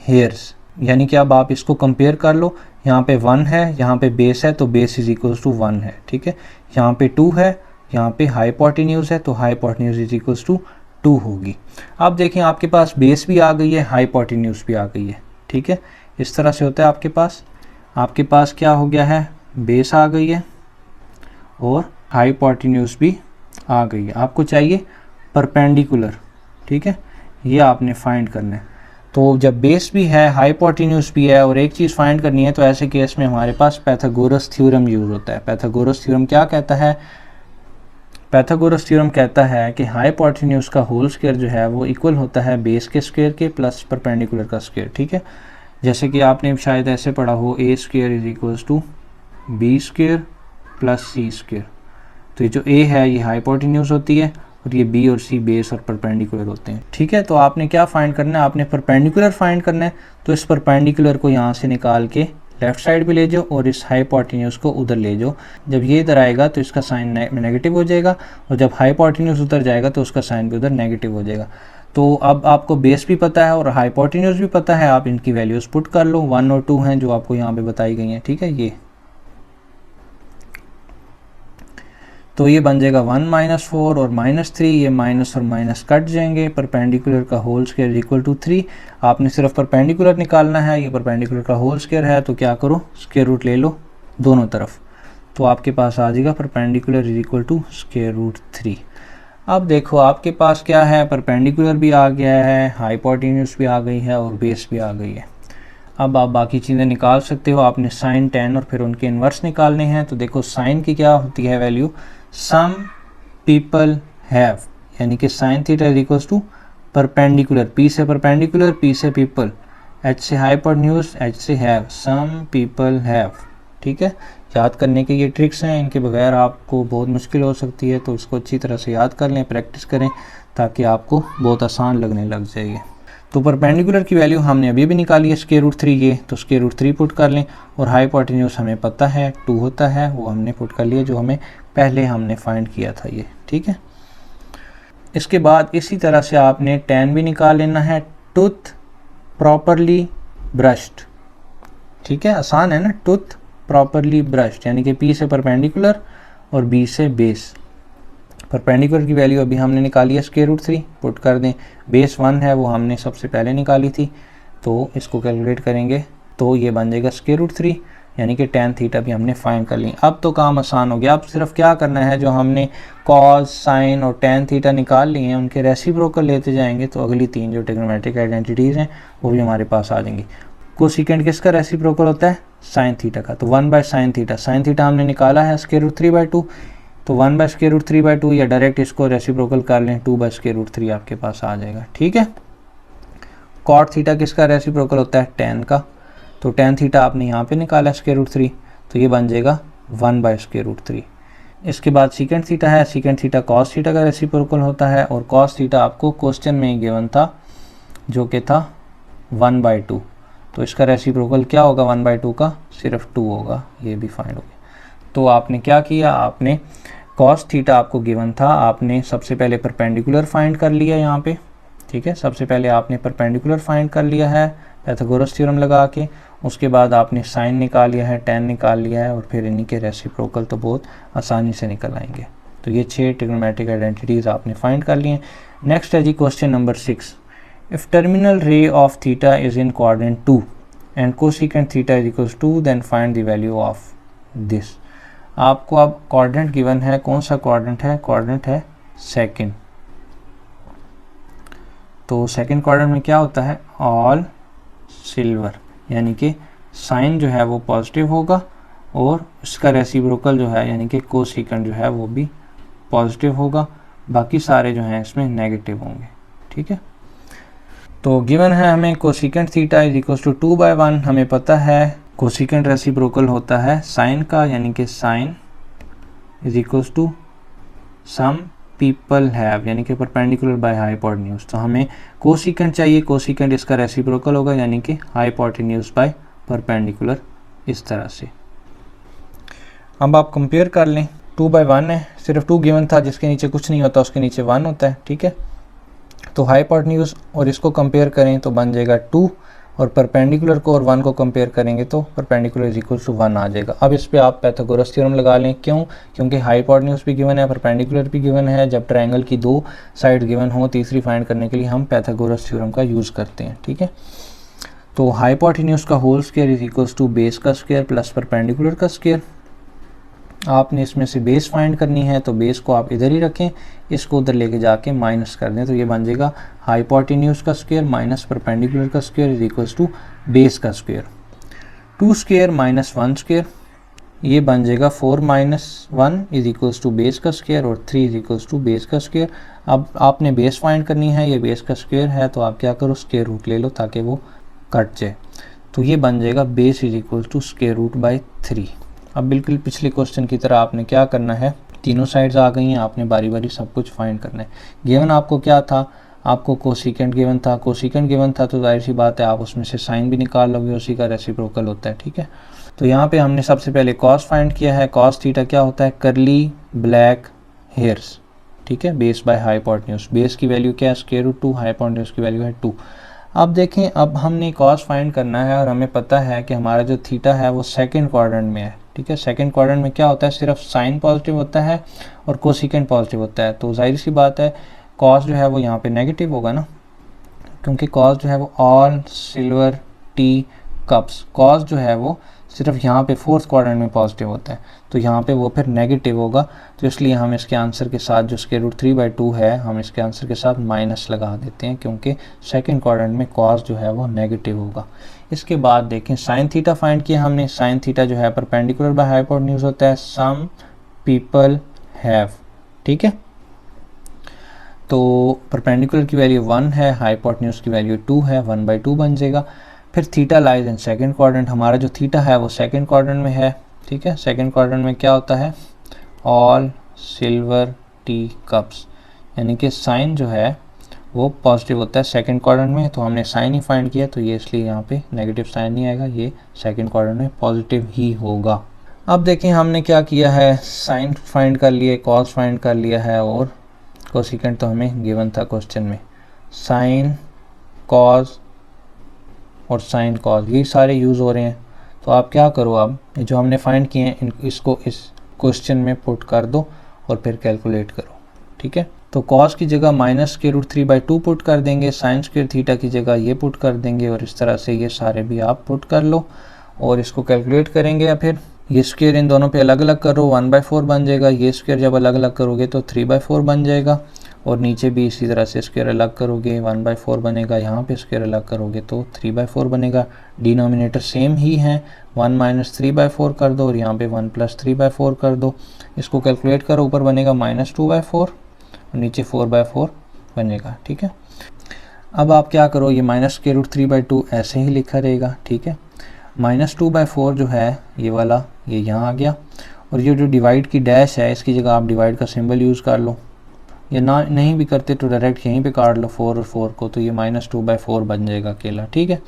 हेयर्स। यानी कि अब आप इसको कंपेयर कर लो, यहाँ पे 1 है, यहाँ पे बेस है तो बेस इज इक्वल्स टू 1 है, ठीक है। यहाँ पे 2 है, यहाँ पे हाइपोटेन्यूज है तो हाइपोटेन्यूज इज इक्वल्स टू 2 होगी। अब देखें आपके पास बेस भी आ गई है, हाइपोटेन्यूज भी आ गई है, ठीक है। इस तरह से होता है आपके पास क्या हो गया है, बेस आ गई है और हाइपोटेन्यूज भी आ गई है। आपको चाहिए परपेंडिकुलर, ठीक है, ये आपने फाइंड करना है। तो जब बेस भी है, हाइपोटेन्यूज भी है और एक चीज़ फाइंड करनी है तो ऐसे केस में हमारे पास पैथागोरस थ्योरम यूज़ होता है। पैथागोरस थ्योरम क्या कहता है, पैथागोरस थ्योरम कहता है कि हाइपोटेन्यूज का होल स्क्वायर जो है वो इक्वल होता है बेस के स्क्वायर के प्लस परपेंडिकुलर का स्क्वायर, ठीक है। जैसे कि आपने शायद ऐसे पढ़ा हो, A square is equals to B square plus C square. तो ये जो ए है ये हाइपोटेन्यूज होती है और ये बी और सी बेस और परपेंडिकुलर होते हैं, ठीक है। तो आपने क्या फाइंड करना है, आपने परपेंडिकुलर फाइंड करना है। तो इस परपेंडिकुलर को यहाँ से निकाल के लेफ्ट साइड पे ले जाओ और इस हाइपोटेन्यूज को उधर ले जाओ। जब ये इधर आएगा तो इसका साइन नेगेटिव हो जाएगा और जब हाइपोटेन्यूज उधर जाएगा तो उसका साइन भी उधर नेगेटिव हो जाएगा। तो अब आपको बेस भी पता है और हाइपोटेन्यूज भी पता है, आप इनकी वैल्यूज पुट कर लो। 1 और 2 हैं जो आपको यहाँ पे बताई गई हैं, ठीक है। ये तो ये बन जाएगा 1 - 4 और -3, ये माइनस और माइनस कट जाएंगे। परपेंडिकुलर का होल स्क्वायर इक्वल टू 3। आपने सिर्फ परपेंडिकुलर निकालना है, ये परपेंडिकुलर का होल स्क्वायर है तो क्या करो, स्क्वायर रूट ले लो दोनों तरफ, तो आपके पास आ जाएगा perpendicular is equal to square root 3। अब देखो आपके पास क्या है, परपेंडिकुलर भी आ गया है, हाइपोटेन्यूज भी आ गई है और बेस भी आ गई है। अब आप बाकी चीज़ें निकाल सकते हो। आपने साइन, tan और फिर उनके इन्वर्स निकालने हैं। तो देखो साइन की क्या होती है वैल्यू, सम पीपल हैव, यानी कि sine theta is equals to perpendicular, P से परपेंडिकुलर, पी से पीपल, एच से हाइपोटेन्यूज, एच से हैव, सम पीपल हैव, ठीक है। याद करने के ये ट्रिक्स हैं, इनके बगैर आपको बहुत मुश्किल हो सकती है, तो इसको अच्छी तरह से याद कर लें, प्रैक्टिस करें ताकि आपको बहुत आसान लगने लग जाएगी। तो परपेंडिकुलर की वैल्यू हमने अभी भी निकाली है √3 ये, तो √3 पुट कर लें, और हाइपोटेन्यूज हमें पता है 2 होता है, वो हमने पुट कर लिया जो हमें पहले हमने फाइंड किया था ये, ठीक है। इसके बाद इसी तरह से आपने tan भी निकाल लेना है, टूथ प्रॉपरली ब्रश्ड, ठीक है, आसान है ना, टूथ प्रॉपरली ब्रश्ड, यानी कि P से परपेंडिकुलर और B से बेस। परपेंडिकुलर की वैल्यू अभी हमने निकाली है √3 पुट कर दें, बेस 1 है वो हमने सबसे पहले निकाली थी, तो इसको कैलकुलेट करेंगे तो ये बन जाएगा √3, यानी कि tan थीटा भी हमने फाइंड कर ली। अब तो काम आसान हो गया, अब सिर्फ क्या करना है, जो हमने कॉस साइन और tan थीटा निकाल लिए हैं उनके रेसिप्रोकल लेते जाएंगे, तो अगली 3 जो ट्रिग्नोमेट्रिक आइडेंटिटीज़ हैं वो भी हमारे पास आ जाएंगी। कोसेकेंट किसका रेसिप्रोकल होता है, साइन थीटा का, तो 1/sin थीटा, साइन थीटा हमने निकाला है √3/2, तो 1/√3/2 या डायरेक्ट इसको रेसिप्रोकल कर लें 2/√3 आपके पास आ जाएगा, ठीक है। कॉट थीटा किसका रेसिप्रोकल होता है, tan का, तो tan थीटा आपने यहाँ पे निकाला है √3, तो ये बन जाएगा 1/√3। इसके बाद सीकेंट थीटा है, सीकेंट थीटा कॉस थीटा का रेसिप्रोकल होता है, और कॉस थीटा आपको क्वेश्चन में गिवन था जो कि था 1/2, तो इसका रेसिप्रोकल क्या होगा 1/2 का, सिर्फ 2 होगा, ये भी फाइंड हो गया। तो आपने क्या किया, आपने कॉस थीटा आपको गिवन था, आपने सबसे पहले परपेंडिकुलर फाइंड कर लिया यहाँ पे, ठीक है, सबसे पहले आपने परपेंडिकुलर फाइंड कर लिया है पाइथागोरस थ्योरम लगा के, उसके बाद आपने साइन निकाल लिया है, tan निकाल लिया है, और फिर इन्हीं के रेसिप्रोकल तो बहुत आसानी से निकल आएंगे। तो ये 6 ट्रिग्नोमेट्रिक आइडेंटिटीज़ आपने फाइंड कर लिए। नेक्स्ट है जी question number 6, if terminal ray of theta is in quadrant 2 and cosecant theta is equals to, then find the value of this. आपको अब क्वाड्रेंट गिवन है, कौन सा क्वाड्रेंट है, क्वाड्रेंट है सेकंड। तो सेकंड क्वाड्रेंट में क्या होता है, ऑल सिल्वर, यानी कि साइन जो है वो पॉजिटिव होगा और उसका रेसिप्रोकल जो है यानी कि कोसेकेंट जो है वो भी पॉजिटिव होगा, बाकी सारे जो हैं इसमें नेगेटिव होंगे, ठीक है। तो गिवन है हमें cosecant theta is equals to 2/1, हमें पता है कोसेकेंट रेसिप्रोकल होता है साइन का, यानी कि sine is equals to some people have, यानी कि परपेंडिकुलर बाय हाइपोटेन्यूज। तो हमें कोसेकेंट चाहिए, कोसेकेंट इसका रेसिप्रोकल होगा यानी कि हाइपोटेन्यूज बाय परपेंडिकुलर, इस तरह से। अब आप कंपेयर कर लें, 2/1 है, सिर्फ 2 गिवन था, जिसके नीचे कुछ नहीं होता उसके नीचे 1 होता है, ठीक है। तो हाइपोटेन्यूज और इसको कंपेयर करें तो बन जाएगा 2, और परपेंडिकुलर को और 1 को कंपेयर करेंगे तो परपेंडिकुलर इज इक्वल टू 1 आ जाएगा। अब इस पे आप पाइथागोरस थ्योरम लगा लें, क्यों, क्योंकि हाइपोटेन्यूज भी गिवन है, परपेंडिकुलर भी गिवन है। जब ट्रायंगल की 2 साइड गिवन हो, तीसरी फाइंड करने के लिए हम पाइथागोरस थ्योरम का यूज़ करते हैं, ठीक है। तो हाइपोटेन्यूज का whole square is equals to base का स्क्वायर प्लस परपेंडिकुलर का स्क्वायर। आपने इसमें से बेस फाइंड करनी है, तो बेस को आप इधर ही रखें, इसको उधर लेके जाके माइनस कर दें, तो ये बन जाएगा हाइपोटेन्यूज का स्क्वायर माइनस परपेंडिकुलर का square is equals to base का स्क्वायर। 2 स्क्वायर माइनस 1 स्क्वायर, ये बन जाएगा 4 - 1 इज इक्वल्स टू बेस का स्क्वायर, और 3 इज इक्वल्स टू बेस का स्क्वायर। अब आपने बेस फाइंड करनी है, ये बेस का स्क्वायर है, तो आप क्या करो, स्क्वायर रूट ले लो ताकि वो कट जाए। तो ये बन जाएगा base is equals to square root by 3। अब बिल्कुल पिछले क्वेश्चन की तरह आपने क्या करना है, तीनों साइड्स आ गई हैं, आपने बारी बारी सब कुछ फाइंड करना है। गिवन आपको क्या था, आपको कोसेकेंट गिवन था, कोसेकेंट गिवन था तो जाहिर सी बात है आप उसमें से साइन भी निकाल लोगे, उसी का रेसिप्रोकल होता है, ठीक है। तो यहाँ पे हमने सबसे पहले कॉस फाइंड किया है। कॉस थीटा क्या होता है, करली ब्लैक हेयर्स, ठीक है, बेस बाय हाइपोटेन्यूज। बेस की वैल्यू क्या है, स्क्वायर रूट 2, हाइपोटेन्यूज की वैल्यू है 2। अब देखें, अब हमने कॉस फाइंड करना है और हमें पता है कि हमारा जो थीटा है वो सेकंड क्वाड्रेंट में है, ठीक है। सेकंड क्वाड्रेंट में क्या होता है, सिर्फ साइन पॉजिटिव होता है और कोसेकेंट पॉजिटिव होता है, तो जाहिर सी बात है कॉस जो है वो यहाँ पे नेगेटिव होगा ना, क्योंकि कॉस जो है वो all silver T cups, cos जो है वो सिर्फ यहाँ पे फोर्थ क्वाड्रेंट में पॉजिटिव होता है, तो यहाँ पे वो फिर नेगेटिव होगा। तो इसलिए हम इसके आंसर के साथ जो स्क्वायर रूट 3/2 है, हम इसके आंसर के साथ माइनस लगा देते हैं, क्योंकि सेकंड क्वाड्रेंट में कॉस जो है वो नेगेटिव होगा। इसके बाद देखें, साइन थीटा फाइंड किया हमने। साइन थीटा जो है परपेंडिकुलर बाय हाइपोटेन्यूज होता है, सम पीपल हैव, ठीक है। तो परपेंडिकुलर की वैल्यू 1 है, हाइपोटेन्यूज की वैल्यू 2 है, 1/2 बन जाएगा। फिर theta lies in second quadrant, हमारा जो थीटा है वो सेकंड क्वाड्रेंट में है, ठीक है। सेकंड क्वाड्रेंट में क्या होता है, ऑल सिल्वर टी कप्स, यानी कि साइन जो है वो पॉजिटिव होता है सेकंड क्वाड्रेंट में। तो हमने साइन ही फाइंड किया, तो ये इसलिए यहाँ पे नेगेटिव साइन नहीं आएगा, ये सेकंड क्वाड्रेंट में पॉजिटिव ही होगा। अब देखें हमने क्या किया है, साइन फाइंड कर लिए, कॉस फाइंड कर लिया है, और कोसिकेंट तो हमें गिवन था क्वेश्चन में। साइन कॉस और साइन कॉस ये सारे यूज़ हो रहे हैं। तो आप क्या करो, अब जो हमने फाइंड किए हैं इसको इस क्वेश्चन में पुट कर दो और फिर कैलकुलेट करो, ठीक है। तो कॉस की जगह -√3/2 पुट कर देंगे, साइन स्क्वायर थीटा की जगह ये पुट कर देंगे, और इस तरह से ये सारे भी आप पुट कर लो और इसको कैलकुलेट करेंगे। या फिर ये स्क्वायर इन दोनों पे अलग अलग करो, 1/4 बन जाएगा। ये स्क्वायर जब अलग अलग करोगे तो 3/4 बन जाएगा, और नीचे भी इसी तरह से स्क्वायर अलग करोगे 1/4 बनेगा, यहाँ पे स्क्वायर अलग करोगे तो 3/4 बनेगा। डिनोमिनेटर सेम ही है, 1 - 3/4 कर दो और यहाँ पे 1 + 3/4 कर दो। इसको कैलकुलेट करो, ऊपर बनेगा -2/4 और नीचे 4/4 बनेगा, ठीक है। अब आप क्या करो, ये -√3/2 ऐसे ही लिखा रहेगा, ठीक है। -2/4 जो है ये वाला, ये यहाँ आ गया, और ये जो डिवाइड की डैश है इसकी जगह आप डिवाइड का सिंबल यूज़ कर लो, या ना नहीं भी करते तो डायरेक्ट यहीं पे काट लो 4 और 4 को, तो ये -2/4 बन जाएगा अकेला, ठीक है।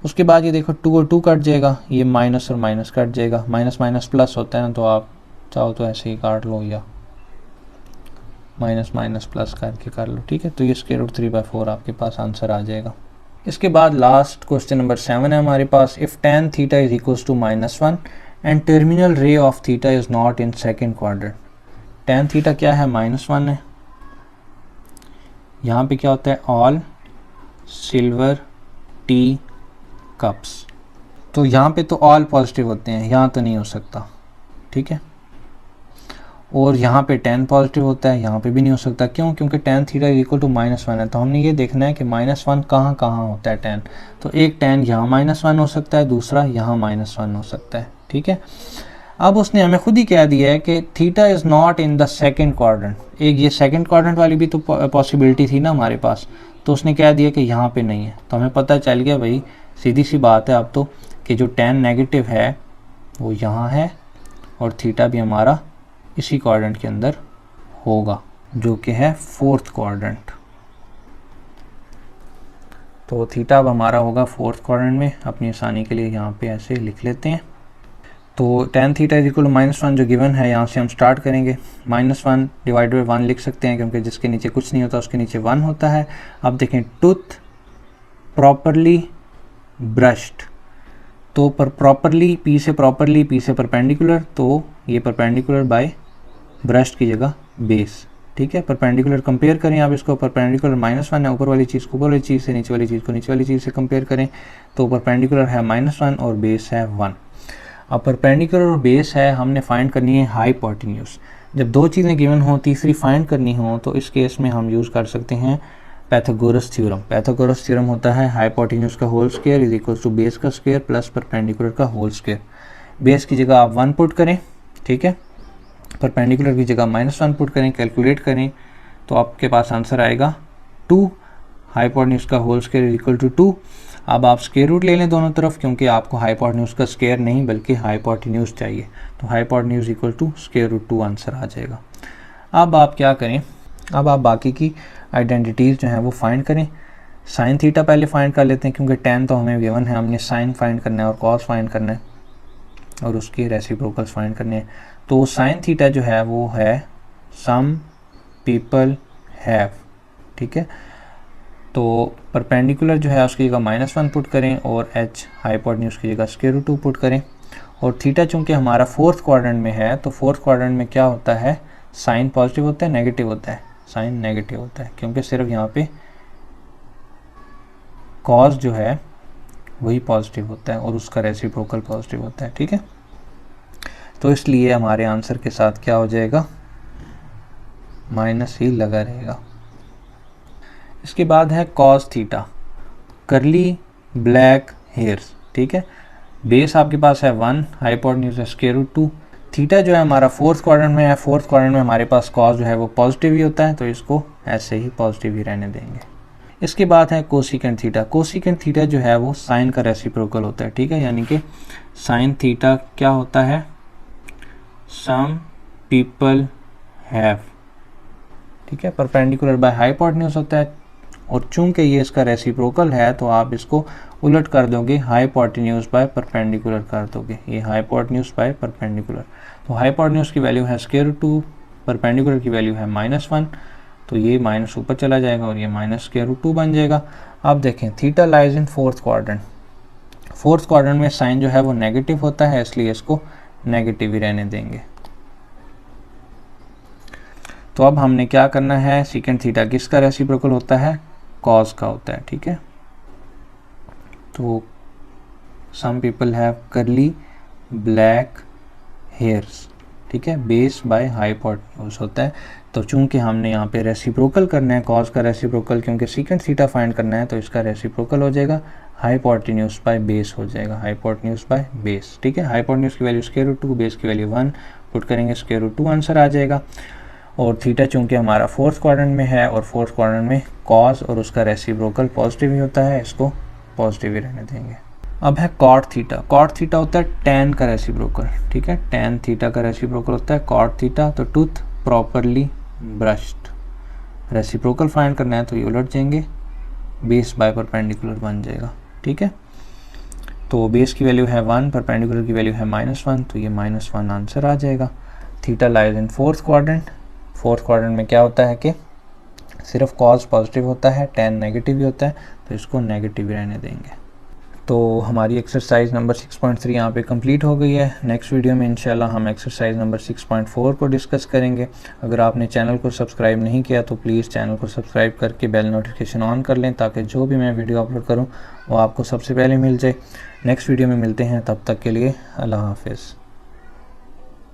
उसके बाद ये देखो 2 और 2 कट जाएगा, ये माइनस और माइनस कट जाएगा, माइनस माइनस प्लस होता है ना, तो आप चाहो तो ऐसे ही काट लो या माइनस माइनस प्लस करके कर लो, ठीक है। तो ये √3/4 आपके पास आंसर आ जाएगा। इसके बाद लास्ट क्वेश्चन नंबर 7 है हमारे पास। If tan theta is equals to -1 and terminal ray of theta is not in second quadrant. tan theta क्या है, -1 है। यहाँ पे क्या होता है, ऑल सिल्वर टी कप्स। तो यहाँ पे तो ऑल पॉजिटिव होते हैं, यहाँ तो नहीं हो सकता, ठीक है। और यहाँ पे tan पॉजिटिव होता है, यहाँ पे भी नहीं हो सकता। क्यों? क्योंकि tan theta is equal to -1 है। तो हमने ये देखना है कि -1 कहाँ कहाँ होता है tan। तो एक tan यहाँ -1 हो सकता है, दूसरा यहाँ -1 हो सकता है, ठीक है। अब उसने हमें खुद ही कह दिया है कि theta is not in the second quadrant. एक ये सेकेंड क्वाड्रेंट वाली भी तो पॉसिबिलिटी थी ना हमारे पास, तो उसने कह दिया कि यहाँ पे नहीं है। तो हमें पता चल गया भाई, सीधी सी बात है अब तो, कि जो tan नेगेटिव है वो यहाँ है, और थीटा भी हमारा इसी क्वाड्रेंट के अंदर होगा, जो कि है फोर्थ क्वाड्रेंट। तो थीटा अब हमारा होगा फोर्थ क्वाड्रेंट में। अपनी आसानी के लिए यहाँ पे ऐसे लिख लेते हैं। तो tan theta is equal to -1 जो गिवन है, यहाँ से हम स्टार्ट करेंगे। -1 डिवाइडेड बाय 1 लिख सकते हैं, क्योंकि जिसके नीचे कुछ नहीं होता उसके नीचे 1 होता है। अब देखें, टूथ प्रॉपरली ब्रश्ड, तो पर प्रॉपरली, पी से प्रॉपरली, पी से परपेंडिकुलर, तो ये परपेंडिकुलर बाय ब्रश्ड की जगह बेस, ठीक है। परपेंडिकुलर कंपेयर करें आप इसको, परपेंडिकुलर -1 है, ऊपर वाली चीज़ को ऊपर वाली चीज़ से, नीचे वाली चीज़ को नीचे वाली चीज़ से कंपेयर करें, तो परपेंडिकुलर है -1 और बेस है 1। अब परपेंडिकुलर और बेस है, हमने फाइंड करनी है हाइपोटेन्यूज। जब दो चीज़ें गिवन हो, तीसरी फाइंड करनी हो, तो इस केस में हम यूज़ कर सकते हैं पैथागोरस थ्योरम। पैथागोरस थ्योरम होता है हाइपोटेन्यूज का whole square is equal to base का स्क्वायर प्लस परपेंडिकुलर का होल स्क्वायर। बेस की जगह आप 1 पुट करें, ठीक है, परपेंडिकुलर की जगह -1 पुट करें, कैलकुलेट करें, तो आपके पास आंसर आएगा 2। हाइपोटेन्यूज का whole square is equal to 2। अब आप स्क्वायर रूट ले लें दोनों तरफ, क्योंकि आपको हाइपोटेन्यूज का स्क्वायर नहीं बल्कि हाइपोटेन्यूज चाहिए। तो हाइपोटेन्यूज इक्वल टू √2 आंसर आ जाएगा। अब आप क्या करें, अब आप बाकी की आइडेंटिटीज़ जो हैं वो फाइंड करें। साइन थीटा पहले फाइंड कर लेते हैं, क्योंकि tan तो हमें गिवन है, हमने साइन फाइंड करना है और कॉस फाइंड करना है और उसकी रेसिप्रोकल्स फाइंड करने हैं। तो साइन थीटा जो है वो है सम पीपल हैव, ठीक है। तो परपेंडिकुलर जो है उसकी जगह -1 पुट करें और h हाइपोटेन्यूज की जगह √2 पुट करें। और थीटा चूंकि हमारा फोर्थ क्वाड्रेंट में है, तो फोर्थ क्वाड्रेंट में क्या होता है, साइन पॉजिटिव होता है, नेगेटिव होता है, साइन नेगेटिव होता है, क्योंकि सिर्फ यहाँ पे कॉस जो है वही पॉजिटिव होता है और उसका रेसिप्रोकल पॉजिटिव होता है, ठीक है। तो इसलिए हमारे आंसर के साथ क्या हो जाएगा, माइनस ही लगा रहेगा। इसके बाद है कॉस थीटा, करली ब्लैक हेयर्स, ठीक है। बेस आपके पास है 1, हाइपोटेन्यूज है √2। थीटा जो है हमारा फोर्थ क्वाड्रेंट में है, फोर्थ क्वाड्रेंट में हमारे पास कॉस जो है वो पॉजिटिव ही होता है, तो इसको ऐसे ही पॉजिटिव ही रहने देंगे। इसके बाद है कोसिकेंट थीटा। कोसिकेंट थीटा जो है वो साइन का रेसिप्रोकल होता है, ठीक है, यानी कि साइन थीटा क्या होता है, सम पीपल हैव, ठीक है। परपेंडिकुलर बाय हाइपोटेन्यूज होता है, और चूंकि ये इसका रेसिप्रोकल है तो आप इसको उलट कर दोगे, हाइपोटेन्यूज बाय परपेंडिकुलर कर दोगे, ये हाइपोटेन्यूज बाय परपेंडिकुलर। तो हाइपोटेन्यूज की वैल्यू है √2, परपेंडिकुलर की वैल्यू है -1, तो ये माइनस ऊपर चला जाएगा और ये -√2 बन जाएगा। अब देखें theta lies in fourth quadrant, fourth quadrant में साइन जो है वो नेगेटिव होता है, इसलिए इसको नेगेटिव ही रहने देंगे। तो अब हमने क्या करना है, सीकेंट थीटा किसका रेसिप्रोकल होता है, कॉस का होता है, ठीक है। तो some people have curly black hairs, ठीक है, बेस बाय हाइपोटेन्यूज होता है। तो चूंकि हमने यहाँ पे रेसिप्रोकल करना है, कॉस का रेसिप्रोकल, क्योंकि सीकेंट थीटा फाइंड करना है, तो इसका रेसिप्रोकल हो जाएगा हाइपोटेन्यूज बाय बेस हो जाएगा, हाइपोटेन्यूज बाय बेस, ठीक है। हाइपोटेन्यूज की वैल्यू √2, बेस की वैल्यू 1, पुट करेंगे √2 आंसर आ जाएगा। और थीटा चूंकि हमारा फोर्थ क्वाड्रेंट में है, और फोर्थ क्वाड्रेंट में कॉस और उसका रेसिप्रोकल पॉजिटिव ही होता है, इसको पॉजिटिव ही रहने देंगे। अब है कॉट थीटा, कॉट थीटा होता है टैन का रेसिप्रोकल, ठीक है, टैन थीटा का रेसिप्रोकल होता है कॉट थीटा। तो tooth properly brushed, reciprocal find करना है तो ये उलट जाएंगे, बेस बाय परपेंडिकुलर बन जाएगा, ठीक है। तो बेस की वैल्यू है 1, परपेंडिकुलर की वैल्यू है -1, तो ये -1 आंसर आ जाएगा। Theta lies in fourth quadrant, fourth quadrant में क्या होता है कि सिर्फ कॉस पॉजिटिव होता है, टैन नेगेटिव भी होता है, तो इसको नेगेटिव ही रहने देंगे। तो हमारी एक्सरसाइज नंबर 6.3 यहाँ पे कंप्लीट हो गई है। नेक्स्ट वीडियो में इंशाल्लाह हम एक्सरसाइज नंबर 6.4 को डिस्कस करेंगे। अगर आपने चैनल को सब्सक्राइब नहीं किया तो प्लीज़ चैनल को सब्सक्राइब करके बेल नोटिफिकेशन ऑन कर लें, ताकि जो भी मैं वीडियो अपलोड करूँ वो आपको सबसे पहले मिल जाए। नेक्स्ट वीडियो में मिलते हैं, तब तक के लिए अल्लाह हाफिज़।